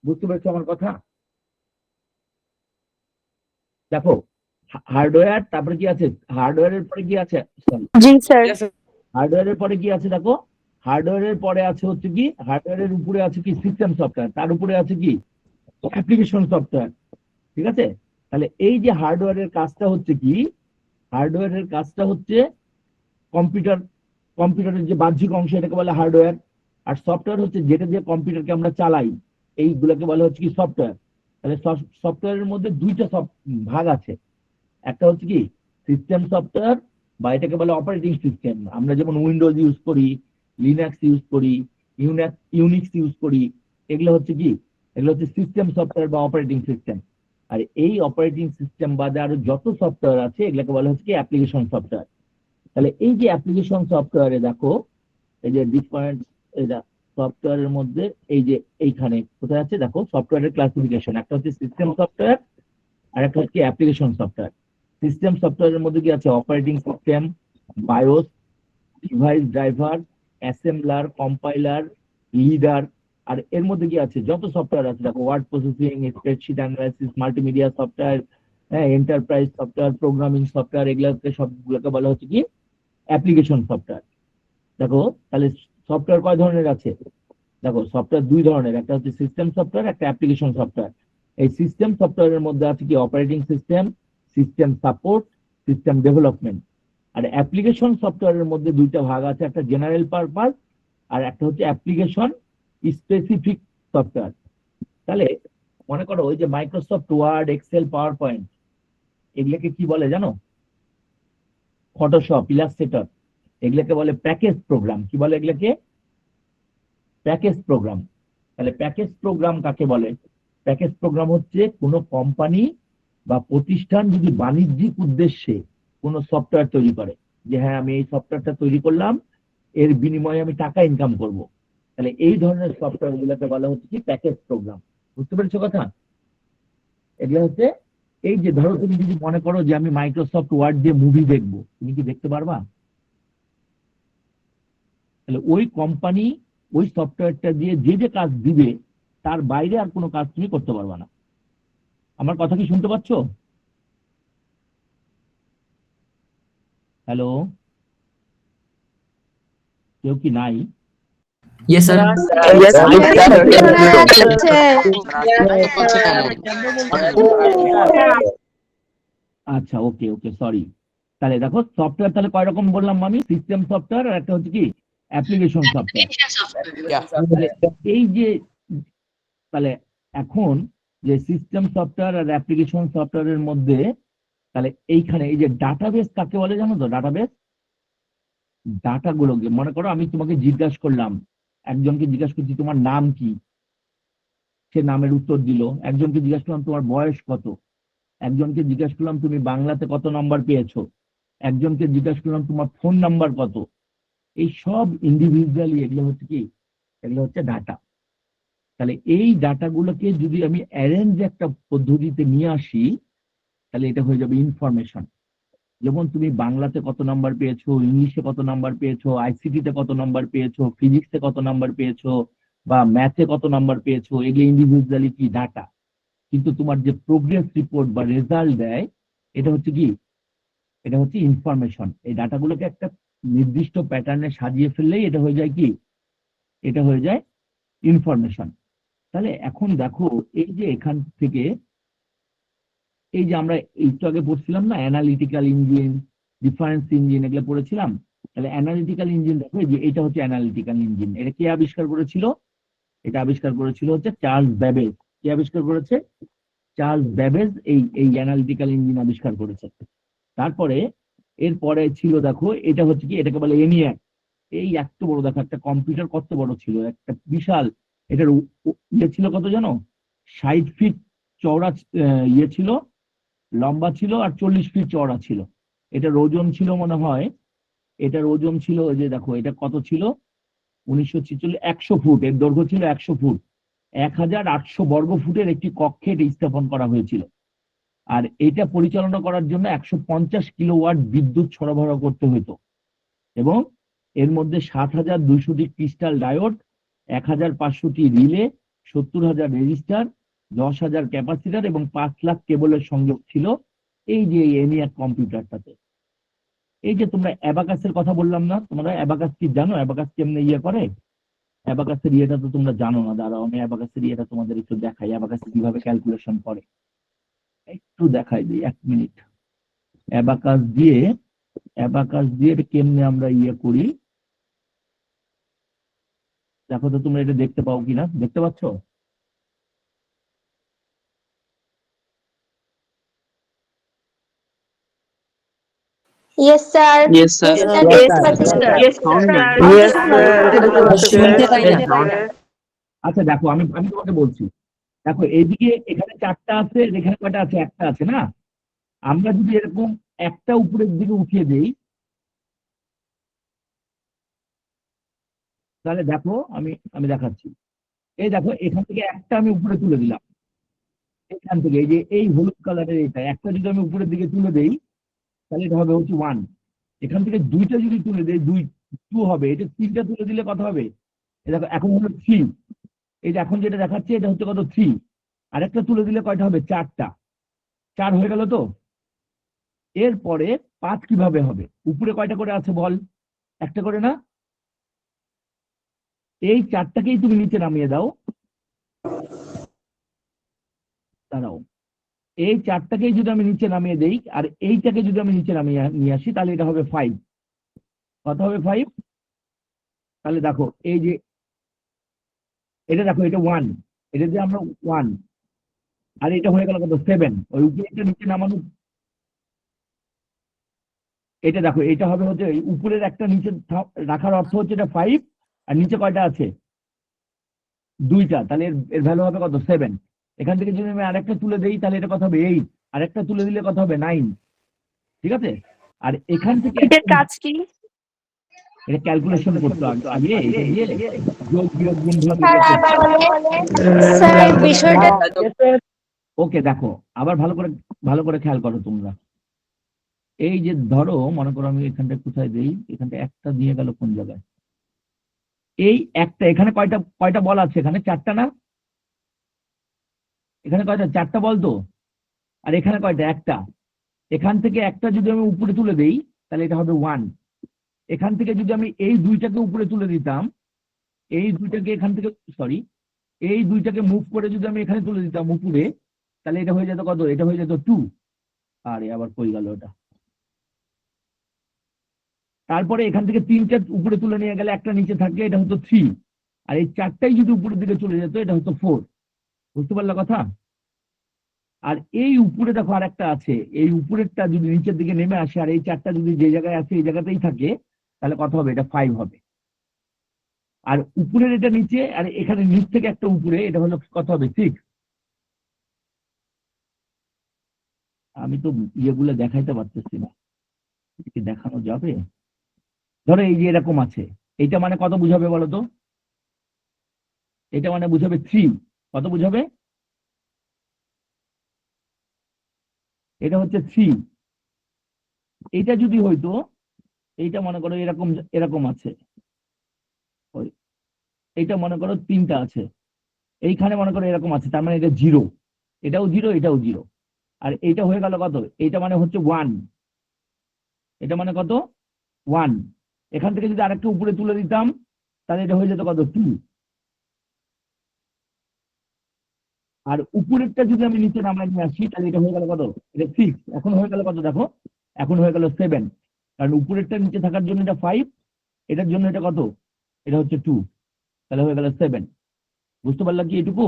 বুঝতে পেরেছো আমার কথা? দেখো হার্ডওয়্যার, তারপরে কি আছে, হার্ডওয়্যারের পরে কি আছে, জি স্যার। Yes, sir. হার্ডওয়্যারের পরে কি আছে দেখো, হার্ডওয়্যারের পরে আছে হচ্ছে কি, হার্ডওয়্যারের উপরে আছে কি সিস্টেম সফটওয়্যার, তার উপরে আছে কি অ্যাপ্লিকেশন সফটওয়্যার। ঠিক আছে? তাহলে এই যে হার্ডওয়্যারের কাজটা হচ্ছে কি, হার্ডওয়্যারের কাজটা হচ্ছে কম্পিউটারের যে বাহ্যিক অংশ এটাকে বলে হার্ডওয়্যার। আর সফটওয়্যার হচ্ছে যেটা দিয়ে কম্পিউটারকে আমরা চালাই, এইগুলোকে বলা হচ্ছে কি সফটওয়্যার। তাহলে সফটওয়্যারের মধ্যে দুইটা ভাগ আছে। একটা হচ্ছে কি সিস্টেম সফটওয়্যার, বা এটাকে বলে অপারেটিং সিস্টেম। আমরা যেমন উইন্ডোজ ইউজ করি, লিনাক্স ইউজ করি, ইউনিক্স ইউজ করি, এগুলো হচ্ছে কি, এগুলো হচ্ছে সিস্টেম সফটওয়্যার বা অপারেটিং সিস্টেম। আর এই অপারেটিং সিস্টেম বাদে আরো যত সফটওয়্যার আছে এগুলোকে বলা হচ্ছে কি অ্যাপ্লিকেশন সফটওয়্যার। তাহলে এই যে অ্যাপ্লিকেশন সফটওয়্যারে দেখো, এই যে ডিফারেন্ট সফটওয়্যারের মধ্যে এই যে এইখানে কোথায় আছে দেখো সফটওয়্যারের ক্লাসিফিকেশন, একটা হচ্ছে সিস্টেম সফটওয়্যার আর একটা হচ্ছে অ্যাপ্লিকেশন সফটওয়্যার। সিস্টেম সফটওয়্যারের মধ্যে কি আছে, operating system, BIOS, device driver, assembler, compiler, loader. আর এর মধ্যে কি আছে, যত সফটওয়্যার আছে দেখো, word processing, spreadsheet analysis, multimedia software, হ্যাঁ, এন্টারপ্রাইজ সফটওয়্যার, প্রোগ্রামিং সফটওয়্যার, এগুলোকে সবগুলোকে বলা হচ্ছে কি অ্যাপ্লিকেশন সফটওয়্যার। দেখো তাহলে সফটওয়্যার কয় ধরনের আছে? দেখো সফটওয়্যার দুই ধরনের, একটা হচ্ছে সিস্টেম সফটওয়্যার, একটা অ্যাপ্লিকেশন সফটওয়্যার। এই সিস্টেম সফটওয়্যারের মধ্যে আছে কি operating system, system support, system development. আর অ্যাপ্লিকেশন সফটওয়্যারের মধ্যে দুইটা ভাগ আছে, একটা জেনারেল পারপাস আর একটা হচ্ছে অ্যাপ্লিকেশন স্পেসিফিক সফটওয়্যার। তাহলে মনে করো ওই যে Microsoft Word, Excel, PowerPoint, এগুলোকে কি বলে জানো? ফটোশপ, ইলাস্ট্রেটর, এগুলোকে বলে প্যাকেজ প্রোগ্রাম। কি বলে এগুলোকে? Package programme. তাহলে প্যাকেজ প্রোগ্রাম কাকে বলে? প্যাকেজ প্রোগ্রাম হচ্ছে কোনো কোম্পানি বা প্রতিষ্ঠান যদি বাণিজ্যিক উদ্দেশ্যে কোনো সফটওয়্যার তৈরি করে, যে হ্যাঁ আমি এই সফটওয়্যারটা তৈরি করলাম, এর বিনিময়ে আমি টাকা ইনকাম করব, তাহলে এই ধরনের সফটওয়্যার গুলোকে বলা হচ্ছে কি প্যাকেজ প্রোগ্রাম। বুঝতে পেরেছো কথা? এগুলো হচ্ছে, এই যে ধরো তুমি যদি মনে করো যে আমি মাইক্রোসফট ওয়ার্ড দিয়ে মুভি দেখবো, তুমি কি দেখতে পারবা? তাহলে ওই কোম্পানি ওই সফটওয়্যারটা দিয়ে যে যে কাজ দিবে তার বাইরে আর কোনো কাজ তুমি করতে পারবা না। আমার কথা কি শুনতে পাচ্ছ? হ্যালো, কেউ কি নাই? Yes, sir. Yes, sir. আচ্ছা, ওকে ওকে, সরি। তাহলে দেখো সফটওয়্যার তাহলে কয় রকম বললাম আমি? সিস্টেম সফটওয়্যার আর একটা হচ্ছে কি অ্যাপ্লিকেশন সফটওয়্যার। এই যে তাহলে এখন যে সিস্টেম সফটওয়্যার আর অ্যাপ্লিকেশন সফটওয়্যারের মধ্যে, তাহলে এইখানে এই যে ডাটাবেস কাকে বলে জানো তো? ডাটাবেস, ডাটাগুলোকে, মনে করো আমি তোমাকে জিজ্ঞাসা করলাম, একজনকে জিজ্ঞাসা করছি তোমার নাম কি, সে নামের উত্তর দিল। একজনকে জিজ্ঞাসা করলাম তোমার বয়স কত, একজনকে জিজ্ঞাসা করলাম তুমি বাংলাতে কত নাম্বার পেয়েছো, একজনকে জিজ্ঞাসা করলাম তোমার ফোন নাম্বার কত। এই সব ইন্ডিভিজুয়ালি এগুলো হচ্ছে কি, এগুলো হচ্ছে ডাটা। তাহলে এই ডাটাগুলোকে যদি আমি অ্যারেঞ্জ একটা পদ্ধতিতে নিয়ে আসি, তাহলে এটা হয়ে যাবে ইনফরমেশন। যেমন তুমি বাংলাতে কত নাম্বার পেয়েছো, ইংলিশে কত নাম্বার পেয়েছো, আইসিটিতে কত নাম্বার পেয়েছো, ফিজিক্সে কত নাম্বার পেয়েছো, বা ম্যাথে কত নাম্বার পেয়েছো, এগুলো ইন্ডিভিজুয়ালি কি ডাটা। কিন্তু তোমার যে প্রোগ্রেস রিপোর্ট বা রেজাল্ট দেয়, এটা হচ্ছে কি, এটা হচ্ছে ইনফরমেশন। এই ডাটাগুলোকে একটা নির্দিষ্ট প্যাটার্নে সাজিয়ে ফেললেই এটা হয়ে যায় কি, এটা হয়ে যায় ইনফরমেশন। তাহলে এখন দেখো, এই যে এখান থেকে, এই যে আমরা একটু আগে পড়ছিলাম না অ্যানালিটিক্যাল ইঞ্জিন, ডিফারেন্স ইঞ্জিন, এগুলো পড়েছিলাম। তাহলে অ্যানালিটিক্যাল ইঞ্জিন দেখো, এই যে এটা হচ্ছে অ্যানালিটিক্যাল ইঞ্জিন। এটা কে আবিষ্কার করেছিল? এটা আবিষ্কার করেছিল হচ্ছে চার্লস ব্যাবেজ। কে আবিষ্কার করেছে? চার্লস ব্যাবেজ এই এই অ্যানালিটিক্যাল ইঞ্জিন আবিষ্কার করেছে। তারপরে এরপরে ছিল দেখো, এটা হচ্ছে কি, এটাকে বলে ENIAC। এই এত বড়, দেখো একটা কম্পিউটার কত বড় ছিল, একটা বিশাল। এটার ইয়ে ছিল কত জানো? 60 ফিট চওড়া ইয়ে ছিল, লম্বা ছিল, আর 40 ফিট চওড়া ছিল। এটার ওজন ছিল মনে হয়, এটার ওজন ছিল, ওই যে দেখো এটা কত ছিল, 1946, 100 ফুট। এর দৈর্ঘ্য ছিল 100 ফুট। 1800 বর্গ ফুটের একটি কক্ষে এটা স্থাপন করা হয়েছিল। আর এটা পরিচালনা করার জন্য 150 কিলোওয়াট বিদ্যুৎ সরবরাহ করতে হতো, এবং এর মধ্যে 7200টি ক্রিস্টাল ডায়োড, 1500টি রিলে, 70,000 রেজিস্টার, 10,000 ক্যাপাসিটর এবং 5 লাখ কেবলের সংযোগ ছিল এই যে ENIAC কম্পিউটারটাতে। এই যে তোমরা অ্যাবাকাসের কথা বললাম না, তোমরা অ্যাবাকাস কি জানো? অ্যাবাকাস কেমনে ইয়ে করে? অ্যাবাকাসের ইয়েটা তো তোমরা জানো না। দাঁড়াও, আমি অ্যাবাকাসের ইয়েটা তোমাদের একটু দেখাই, অ্যাবাকাস কিভাবে ক্যালকুলেশন করে একটু দেখাই দিই, 1 মিনিট। অ্যাবাকাস দিয়ে, অ্যাবাকাস দিয়ে এটা কেমনে আমরা ইয়ে করি, দেখো তো তোমরা এটা দেখতে পাও কিনা, দেখতে পাচ্ছ? Yes, sir. Yes, sir. Yes, Sound sir. নেই। Yes, sir. শুনতে পাই না। আচ্ছা দেখো, আমি আমি তোমাকে বলছি, দেখো এইদিকে এখানে 4টা আছে, এখানে কয়টা আছে? একটা আছে না? আমরা যদি এরকম একটা উপরের দিকে উঠিয়ে দেই, তাহলে দেখো, আমি আমি দেখাচ্ছি। এই দেখো, এখান থেকে একটা আমি উপরে তুলে দিলাম, এখান থেকে এই যে এই হলুদ কালারের এটা একটা যদি আমি উপরের দিকে তুলে দেই, তাহলে এটা হবে হচ্ছে 1। এখান থেকে 2টা যদি তুলে দেই, 2 হবে। এটা 3টা তুলে দিলে কত হবে? এই দেখো এখন হলো 3। এই যে এখন যেটা দেখাচ্ছে এটা হচ্ছে কত? 3। আরেকটা তুলে দিলে কয়টা হবে? 4টা। 4 হয়ে গেল তো। এরপরে 5 কিভাবে হবে? উপরে কয়টা করে আছে বল? একটা করে না? এই 4টাকেই তুমি নিচে নামিয়ে দাও। দাঁড়াও, এই 4টাকেই যদি আমি নিচে নামিয়ে দেই, আর এইটাকে যদি আমি নিচে নামিয়ে নিয়ে আসি, তাহলে এটা হবে 5। কত হবে? 5। তাহলে দেখো, এই যে এটা দেখো, এটা 1, এটা যে আমরা 1, আর এটা হয়ে গেল কত? 7। ওই উপরে একটা নিচে নামানো, এটা দেখো, এটা হবে হচ্ছে এই উপরের একটা নিচে রাখার অর্থ হচ্ছে এটা 5, আর নিচে কয়টা আছে? 2টা। তাহলে এর ভ্যালু হবে কত? 7। এখান থেকে যদি আমি আরেকটা তুলে দেই, তাহলে এটা কত হবে? 8। আরেকটা তুলে দিলে কত হবে? 9। ঠিক আছে? আর এখান থেকে এটার কাজ কি? এটা ক্যালকুলেশন করতে হবে আগে, এটা দিয়ে যোগ বিয়োগ গুণ ভাগ স্যার এটা আবার করতে হবে। বলেন। স্যার বিষয়টা ওকে, দেখো আবার ভালো করে খেয়াল করো তোমরা। এই যে ধরো, মনে করো আমি এখানটা কোথায় দেই, এখানটা একটা দিয়ে গেল কোন জায়গায়? এই একটা, এখানে কয়টা কয়টা বল আছে? এখানে 4টা না? এখানে কয়টা? 4টা বল তো। আর এখানে কয়টা? একটা। এখান থেকে একটা যদি আমি উপরে তুলে দেই, তাহলে এটা হবে 1। এখান থেকে যদি আমি এই 2টাকে উপরে তুলে দিতাম, এই 2টাকে এখান থেকে, সরি, এই 2টাকে মুভ করে যদি আমি এখানে তুলে দিতাম উপরে, তাহলে এটা হয়ে যেত কত? এটা হয়ে যেত 2। আরে আবার কই গেল এটা? তারপরে এখান থেকে 3টা উপরে তুলে নিয়ে গেলে একটা নিচে থাকে, এটা হতো 3। আর এই 4টাই যদি উপরের দিকে চলে যেত, এটা হতো 4। বুঝতে পারলা কথা? আর এই উপরে দেখো আর একটা আছে, এই উপরেরটা যদি নিচের দিকে নেমে আসে, আর এই 4টা যদি যে জায়গায় আছে এই জায়গাতেই থাকে, তাহলে কত হবে? এটা 5 হবে। আর উপরের এটা নিচে, আর এখানে নিচ থেকে একটা উপরে, এটা হলো কত হবে? 6। আমি তো ইয়েগুলো দেখাইতে পারতেছি না, কি দেখানো যাবে? ধরো এই যে এরকম আছে, এটা মানে কত বুঝাবে বলো তো? এটা মানে বুঝাবে 3। কত বুঝাবে? এটা হচ্ছে 3। এটা যদি হইতো, এইটা মনে করো এরকম এরকম আছে, ওই এইটা মনে করো 3টা আছে, এইখানে মনে করো এরকম আছে, তার মানে এটা 0, এটাও 0, এটাও 0। আর এইটা হয়ে গেল কত? এইটা মানে হচ্ছে 1, এটা মানে কত? 1। এখান থেকে যদি আরেকটু উপরে তুলে দিতাম, তাহলে এটা হয়ে যেত কত? 2। আর উপরেরটা যদি আমি নিচে নামাই নিয়ে আসি, তাহলে এটা হয়ে গেল কত? এটা 6। এখন হয়ে গেল কত দেখো? এখন হয়ে গেল 7। কারণ উপরেরটা নিচে থাকার জন্য এটা 5, এটার জন্য এটা কত? এটা হচ্ছে 2, তাহলে হয়ে গেল 7। বুঝতে পারলাম কি এটুকু?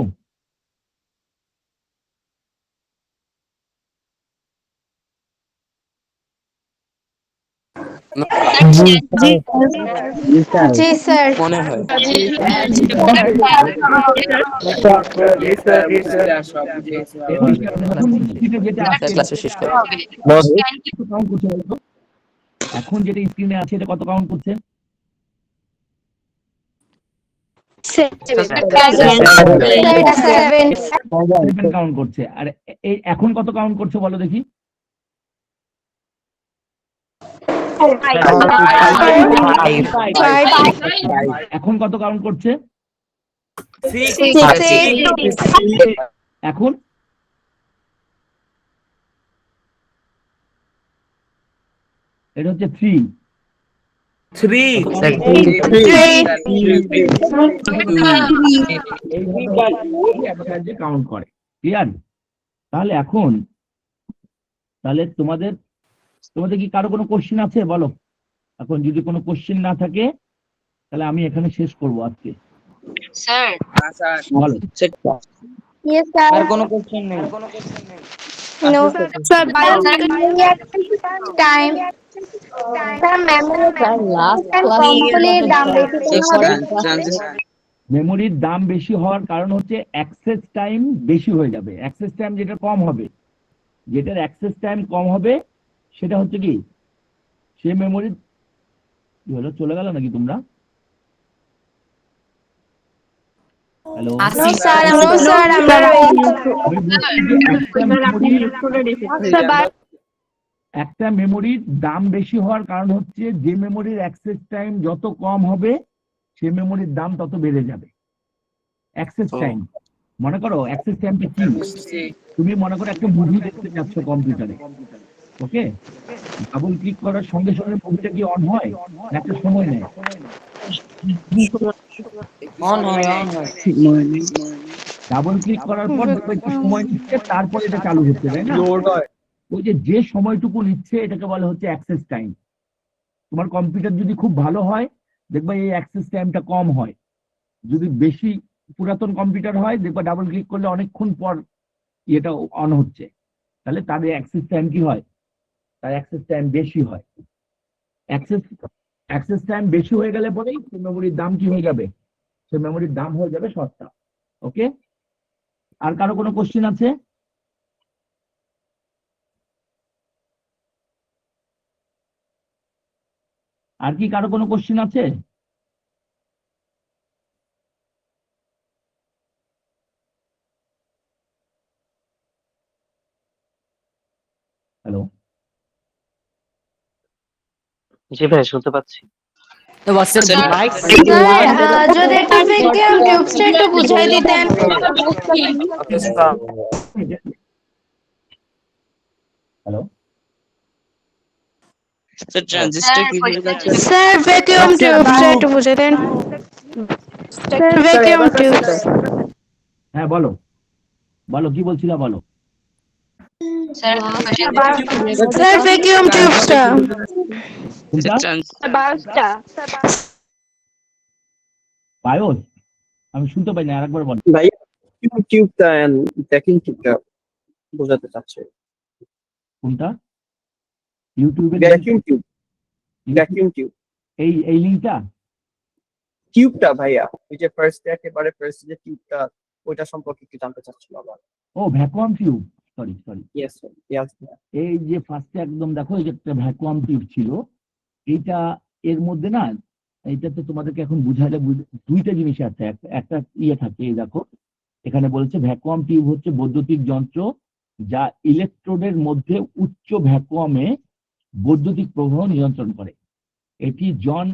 জি স্যার। মনে হয় ক্লাসে শেষ করে এখন যেটা স্ক্রিনে আছে এটা কত কাউন্ট করছে? 7 কাউন্ট করছে। আর এই এখন কত কাউন্ট করছে বলো দেখি? এখন কত কাউন্ট করছে? এখন এটা হচ্ছে 3। কাউন্ট করে। ক্লিয়ার? তাহলে এখন তাহলে তোমাদের কি কারো কোনো কোশ্চেন আছে বলো? এখন যদি কোনো কোশ্চেন না থাকে, তাহলে আমি এখানে শেষ করব আজকে। স্যার বলো। Yes sir. আর কোনো কোশ্চেন নেই? No sir. Time. Sir memory মেমোরির দাম বেশি হওয়ার কারণ হচ্ছে অ্যাক্সেস টাইম বেশি হয়ে যাবে। অ্যাক্সেস টাইম যেটা কম হবে, যেটার অ্যাক্সেস টাইম কম হবে, সেটা হচ্ছে কি, সে মেমোরি কি হলো, চলে গেল নাকি তোমরা? Hello, No sir. একটা মেমোরির দাম বেশি হওয়ার কারণ হচ্ছে যে মেমোরির অ্যাক্সেস টাইম যত কম হবে, সে মেমোরির দাম তত বেড়ে যাবে। অ্যাক্সেস টাইম, মনে করো অ্যাক্সেস টাইমটা কি? তুমি মনে করো একটা মুভি দেখতে যাচ্ছ কম্পিউটারে, ওকে? ডাবল ক্লিক করার সঙ্গে সঙ্গে মুভিটা কি অন হয় না একটা সময় নেয়? অন হয় ডাবল ক্লিক করার পর দেখবে একটু সময় নিচ্ছে, তারপর এটা চালু হচ্ছে, তাই না? ওই যে সময়টুকু নিচ্ছে, এটাকে বলা হচ্ছে অ্যাক্সেস টাইম। তোমার কম্পিউটার যদি খুব ভালো হয়, দেখবে এই অ্যাক্সেস টাইমটা কম হয়। যদি বেশি পুরাতন কম্পিউটার হয়, দেখবে ডাবল ক্লিক করলে অনেকক্ষণ পর এটা অন হচ্ছে, তাহলে তাদের অ্যাক্সেস টাইম কি হয়? তার অ্যাক্সেস টাইম বেশি হয়। অ্যাক্সেস টাইম বেশি হয়ে গেলে পরেই সেই মেমোরির দাম কি হয়ে যাবে? সেই মেমোরির দাম হয়ে যাবে সস্তা। ওকে? আর কারো কোনো কোশ্চেন আছে? আর কি কারো কোনো কোশ্চেন আছে? হ্যালো, জি ভাই শুনতে পাচ্ছি। Sir, যদি একটু vacuum tubes-টা একটু বুঝাই দিতেন। হ্যালো, স্যার ট্রানজিস্টর কিভাবে কাজ করে? Sir, vacuum tubes-টা একটু বুঝাই দেন। Sir, vacuum tubes. হ্যাঁ বলো, বলো কি বলছিলা বলো। Sir, vacuum tubes-টা। কোনটা? বায়োস? আমি শুনতে পাই না, আরেকবার বলো। ভাই টিউবটা ট্র্যাকিং টিউবটা বোঝাতে চাচ্ছে। কোনটা? ইউটিউবে ভ্যাকিউম টিউব এই লিঙ্কটা টিউবটা ভাইয়া, ওই যে একেবারে ফার্স্ট যে টিউবটা, ওইটা সম্পর্কে একটু জানতে চাচ্ছিল আবার। ও vacuum tube, sorry sorry. Yes yes. এই যে ফার্স্টে একদম দেখো এই যে একটা ভ্যাকুয়াম টিউব ছিল, এইটা এর মধ্যে না, এইটা তো তোমাদেরকে এখন বুঝাইলে দুইটা জিনিস আছে, একটা ইয়ে থাকে, এই দেখো এখানে বলেছে ভ্যাকুয়াম টিউব হচ্ছে বৈদ্যুতিক যন্ত্র যা ইলেকট্রোডের মধ্যে উচ্চ ভ্যাকুয়ামে বৈদ্যুতিক প্রবাহ নিয়ন্ত্রণ করে। এটি জন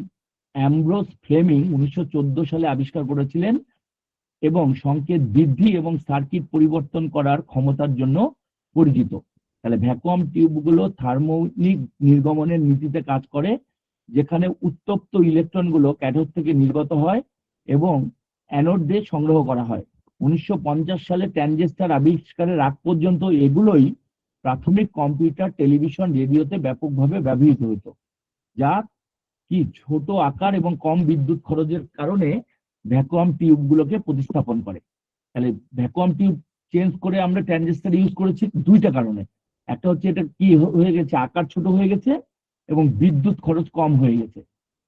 অ্যামব্রোস ফ্লেমিং 1914 সালে আবিষ্কার করেছিলেন এবং সংকেত বৃদ্ধি এবং সার্কিট পরিবর্তন করার ক্ষমতার জন্য পরিচিত। তাহলে ভ্যাকুয়াম টিউবগুলো থার্মোনিক নির্গমনের নীতিতে কাজ করে, যেখানে উত্তপ্ত ইলেকট্রনগুলো ক্যাথোড থেকে নির্গত হয় এবং অ্যানোড দিয়ে সংগ্রহ করা হয়। 1950 সালে ট্রানজিস্টর আবিষ্কারের আগ পর্যন্ত এগুলোই প্রাথমিক কম্পিউটার, টেলিভিশন, রেডিওতে ব্যাপকভাবে ব্যবহৃত হতো, যা কি ছোট আকার এবং কম বিদ্যুৎ খরচের কারণে ভ্যাকুয়াম টিউবগুলোকে প্রতিস্থাপন করে। তাহলে ভ্যাকুয়াম টিউব চেঞ্জ করে আমরা ট্রানজিস্টর ইউজ করেছি দুইটা কারণে। একটা হচ্ছে এটা কি হয়ে গেছে, আকার ছোট হয়ে গেছে এবং বিদ্যুৎ খরচ কম হয়ে গেছে।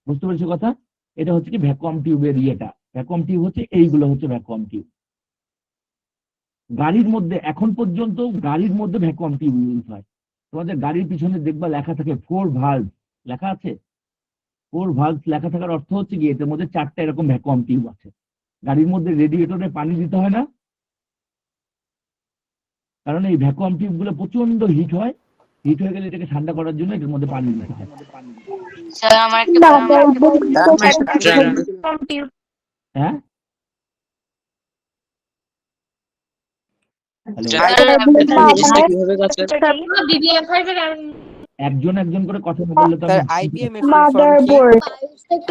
বুঝতে পেরেছো কথা? এটা হচ্ছে কি ভ্যাকুয়াম টিউবের ইয়েটা। ভ্যাকুয়াম টিউব হচ্ছে এইগুলো হচ্ছে ভ্যাকুয়াম টিউব। গাড়ির মধ্যে এখন পর্যন্ত গাড়ির মধ্যে ভ্যাকুয়াম টিউব ইউজ হয়। তোমাদের গাড়ির পিছনে দেখবা লেখা থাকে 4 ভালভ, লেখা আছে 4 ভালভ, লেখা থাকার অর্থ হচ্ছে কি এটার মধ্যে 4টা এরকম ভ্যাকুয়াম টিউব আছে। গাড়ির মধ্যে রেডিয়েটরে পানি দিতে হয় না, কারণ এই ভ্যাকুয়াম টিউব গুলো প্রচন্ড হিট হয়, হিট হয়ে গেলে এটাকে ঠান্ডা করার জন্য এটার মধ্যে পানি দিতে হয়। স্যার আমার একটা হ্যাঁ, হ্যালো, কিভাবে কাজ করে? একজন একজন করে কথা বললে তো আমি- আইবিএম এর ফুল ফর্ম কি?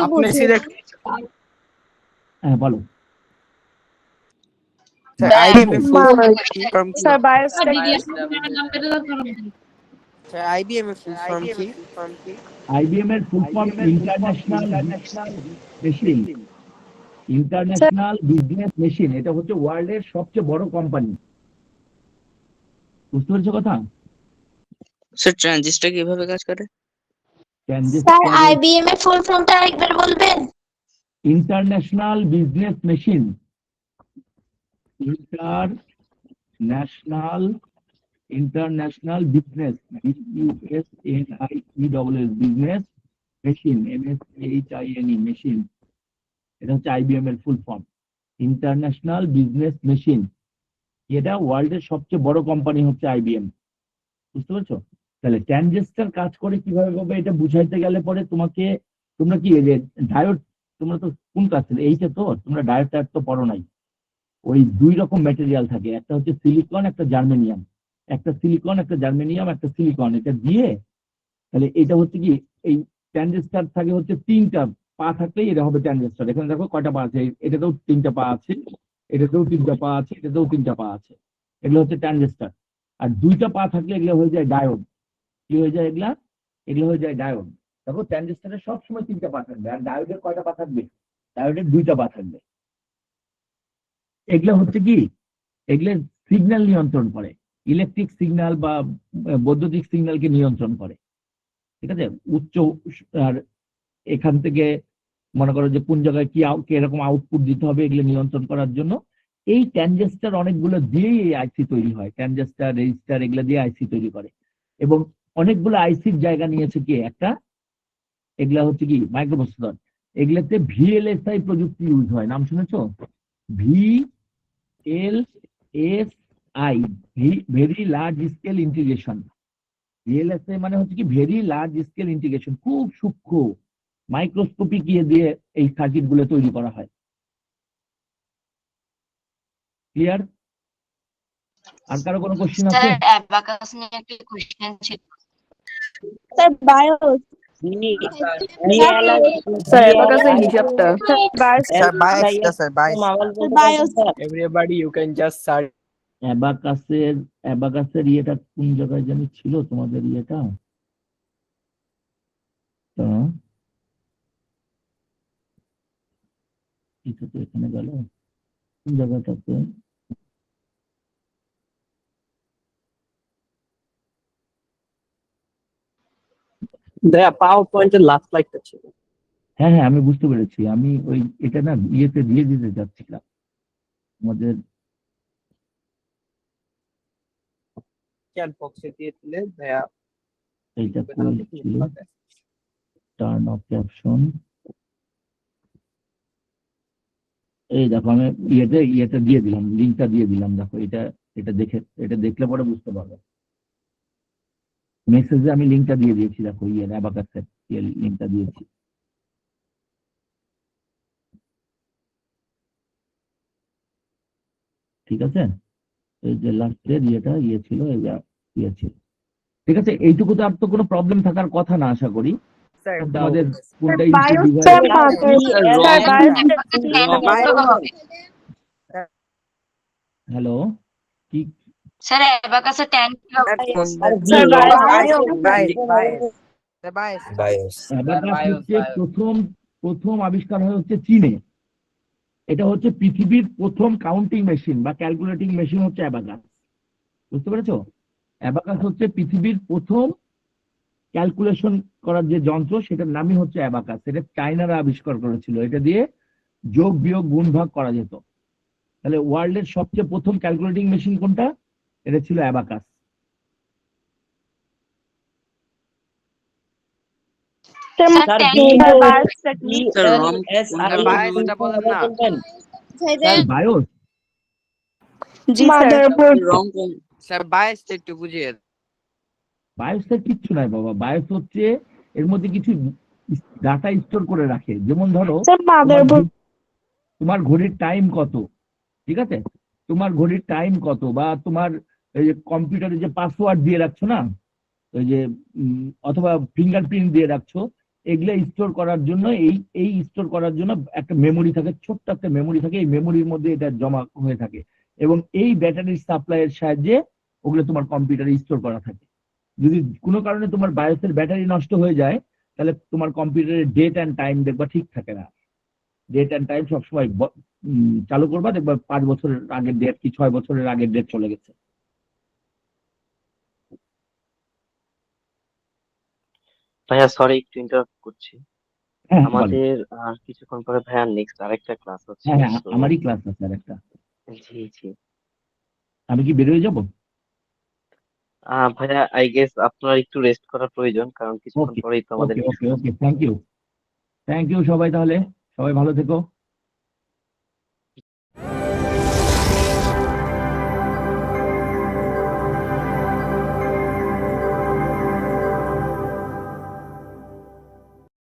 আপনি সিলেক্ট হ্যাঁ বলো। স্যার আইবিএম এর ফুল ফর্ম কি? স্যার বায়োস স্যার আইবিএম এর ফুল ফর্ম কি? আইবিএম এর full form international machine, international business machine. এটা হচ্ছে ওয়ার্ল্ডের সবচেয়ে বড় কোম্পানি। বুঝতে পেরেছো কথা? স্যার ট্রানজিস্টর কিভাবে কাজ করে? স্যার আইবিএম এর ফুল ফর্মটা আরেকবার বলবেন? International business machine, international business, business machine, MSHINE machine. এটা হচ্ছে আইবিএম এর full form, international business machine. এটা ওয়ার্ল্ডের সবচেয়ে বড় কোম্পানি হচ্ছে আইবিএম। বুঝতে পারছো? তাহলে ট্রানজিস্টর কাজ করে কিভাবে হবে এটা বুঝাইতে গেলে পরে তোমাকে, তোমরা কি এই যে ডায়োড, তোমরা তো কোন ক্লাস ছিল এইটা, তো তোমরা ডায়োড টায়োড তো পড়ো নাই। ওই দুই রকম ম্যাটেরিয়াল থাকে, একটা হচ্ছে সিলিকন, একটা জার্মেনিয়াম। একটা সিলিকন, একটা জার্মেনিয়াম, একটা সিলিকন, এটা দিয়ে তাহলে এটা হচ্ছে কি এই ট্রানজিস্টর থাকে হচ্ছে 3টা পা থাকলেই এটা হবে ট্রানজিস্টর। এখানে দেখো কয়টা পা আছে, এটাতেও 3টা পা আছে, এটাতেও 3টা পা আছে, এটাতেও 3টা পা আছে। এগুলো হচ্ছে ট্রানজিস্টর। আর 2টা পা থাকলে এগুলো হয়ে যায় ডায়োড। কি হয়ে যায় এগুলা? এগুলো হয়ে যায় ডায়োড। দেখো ট্রানজিস্টরের সবসময় 3টা পা থাকবে, আর ডায়োডের কয়টা পা থাকবে? ডায়োডের 2টা পা থাকবে। এগুলো হচ্ছে কি, এগুলো সিগন্যাল নিয়ন্ত্রণ করে, ইলেকট্রিক সিগন্যাল বা বৈদ্যুতিক সিগন্যালকে নিয়ন্ত্রণ করে। ঠিক আছে? উচ্চ আর এখান থেকে মনে করো যে কোন জায়গায় কি এরকম আউটপুট দিতে হবে, এগুলো নিয়ন্ত্রণ করার জন্য এই ট্রানজিস্টর অনেকগুলো দিয়েই এই আইসি তৈরি হয়। ট্রানজিস্টর, রেজিস্টার এগুলো দিয়ে আইসি তৈরি করে এবং অনেকগুলো আইসির জায়গা নিয়েছে কি একটা, এগুলা হচ্ছে কি মাইক্রোপ্রসেসর। এগুলাতে ভিএলএসআই প্রযুক্তি ইউজ হয়, নাম শুনেছো? VLSI, very large scale integration. VLSI মানে হচ্ছে কি ভেরি লার্জ স্কেল ইন্টিগ্রেশন, খুব সূক্ষ্ম মাইক্রোস্কোপিক ইয়ে দিয়ে এই সার্কিট গুলো তৈরি করা হয়। ক্লিয়ার? আর কারো কোনো কোশ্চেন আছে? স্যার অ্যাবাকাস নিয়ে একটা কোশ্চেন ছিল। Sir bias. স্যার অ্যাবাকাসের হিসাবটা স্যার বায়োসটা sir BIOS. Everybody you can just search. অ্যাবাকাসের ইয়েটা কোন জায়গায় জানি ছিল তোমাদের ইয়েটা? এটা তো এখানে গেল, কোন জায়গাটাতে? পাওয়ার পয়েন্টের লাস্ট স্লাইডটা ছিল। হ্যাঁ হ্যাঁ, আমি বুঝতে পেরেছি। আমি ওই এটা না ইয়েতে দিয়ে দিতে চাচ্ছিলাম আমাদের চ্যাট বক্সে দিয়ে দিলে ভাইয়া এইটা নাম কই দেখে ছিল, নিতে পারবে। Turn off caption. এই দেখো আমি ইয়েটা দিয়ে দিলাম, লিঙ্কটা দিয়ে দিলাম। দেখো এটা দেখলে পরে বুঝতে পারবে। মেসেজে আমি লিঙ্কটা দিয়ে দিয়েছি, দেখো অ্যাবাকাসের লিঙ্কটা দিয়েছি। ঠিক আছে, এই যে লাস্টের ইয়ে ছিল, এই যে ইয়ে ছিল। ঠিক আছে, এইটুকু তো আর তো কোনো প্রবলেম থাকার কথা না আশা করি। স্যার তোমাদের কোনটা Bios ডিভাইস? sir, হ্যালো, কি? স্যার অ্যাবাকাসে 10 অ্যাবাকাস হচ্ছে প্রথম আবিষ্কার হয় হচ্ছে চীনে। এটা হচ্ছে পৃথিবীর প্রথম কাউন্টিং মেশিন বা ক্যালকুলেটিং মেশিন হচ্ছে অ্যাবাকাস। বুঝতে পেরেছো? অ্যাবাকাস হচ্ছে পৃথিবীর প্রথম ক্যালকুলেশন করার যে যন্ত্র, সেটার নামই হচ্ছে অ্যাবাকাস। এটা চাইনারা আবিষ্কার করেছিল। এটা দিয়ে যোগ বিয়োগ গুণ ভাগ করা যেত। তাহলে ওয়ার্ল্ডের সবচেয়ে প্রথম ক্যালকুলেটিং মেশিন কোনটা? এটা ছিল অ্যাবাকাস। বায়োস স্যার বায়োসটা একটু বুঝিয়ে বায়োসের কিচ্ছু নাই বাবা। বায়োস হচ্ছে এর মধ্যে কিছু ডাটা স্টোর করে রাখে। যেমন ধরো তোমার ঘড়ির টাইম কত, ঠিক আছে? তোমার ঘড়ির টাইম কত, বা তোমার এই যে কম্পিউটারে যে পাসওয়ার্ড দিয়ে রাখছো না, ওই যে অথবা ফিঙ্গারপ্রিন্ট দিয়ে রাখছো, এগুলো স্টোর করার জন্য এই স্টোর করার জন্য একটা মেমোরি থাকে, ছোট্ট একটা মেমোরি থাকে। এই মেমোরির মধ্যে এটা জমা হয়ে থাকে এবং এই ব্যাটারির সাপ্লাইয়ের সাহায্যে ওগুলো তোমার কম্পিউটারে স্টোর করা থাকে। যদি কোনো কারণে তোমার বায়োসের ব্যাটারি নষ্ট হয়ে যায়, তাহলে তোমার কম্পিউটারের ডেট অ্যান্ড টাইম দেখবা ঠিক থাকে না। ডেট অ্যান্ড টাইম সবসময় চালু করবা, দেখবা 5 বছরের আগের ডেট কি 6 বছরের আগের ডেট চলে গেছে। ভাইয়া সরি একটু ইন্টারাপ্ট করছি। হ্যাঁ বলো। আমাদের আর কিছুক্ষণ পরে ভাইয়া নেক্সট আরেকটা ক্লাস হচ্ছে। হ্যাঁ হ্যাঁ, So, আমারই ক্লাস আছে আর একটা। জি জি। আমি কি বেরোয় যাবো? ভাইয়া আই গেস আপনার একটু রেস্ট করার প্রয়োজন, কারণ কিছুক্ষণ ওকে পরেই তো আমাদের ওকে কিছু ওকে ওকে, থ্যাংক ইউ সবাই। তাহলে সবাই ভালো থেকো।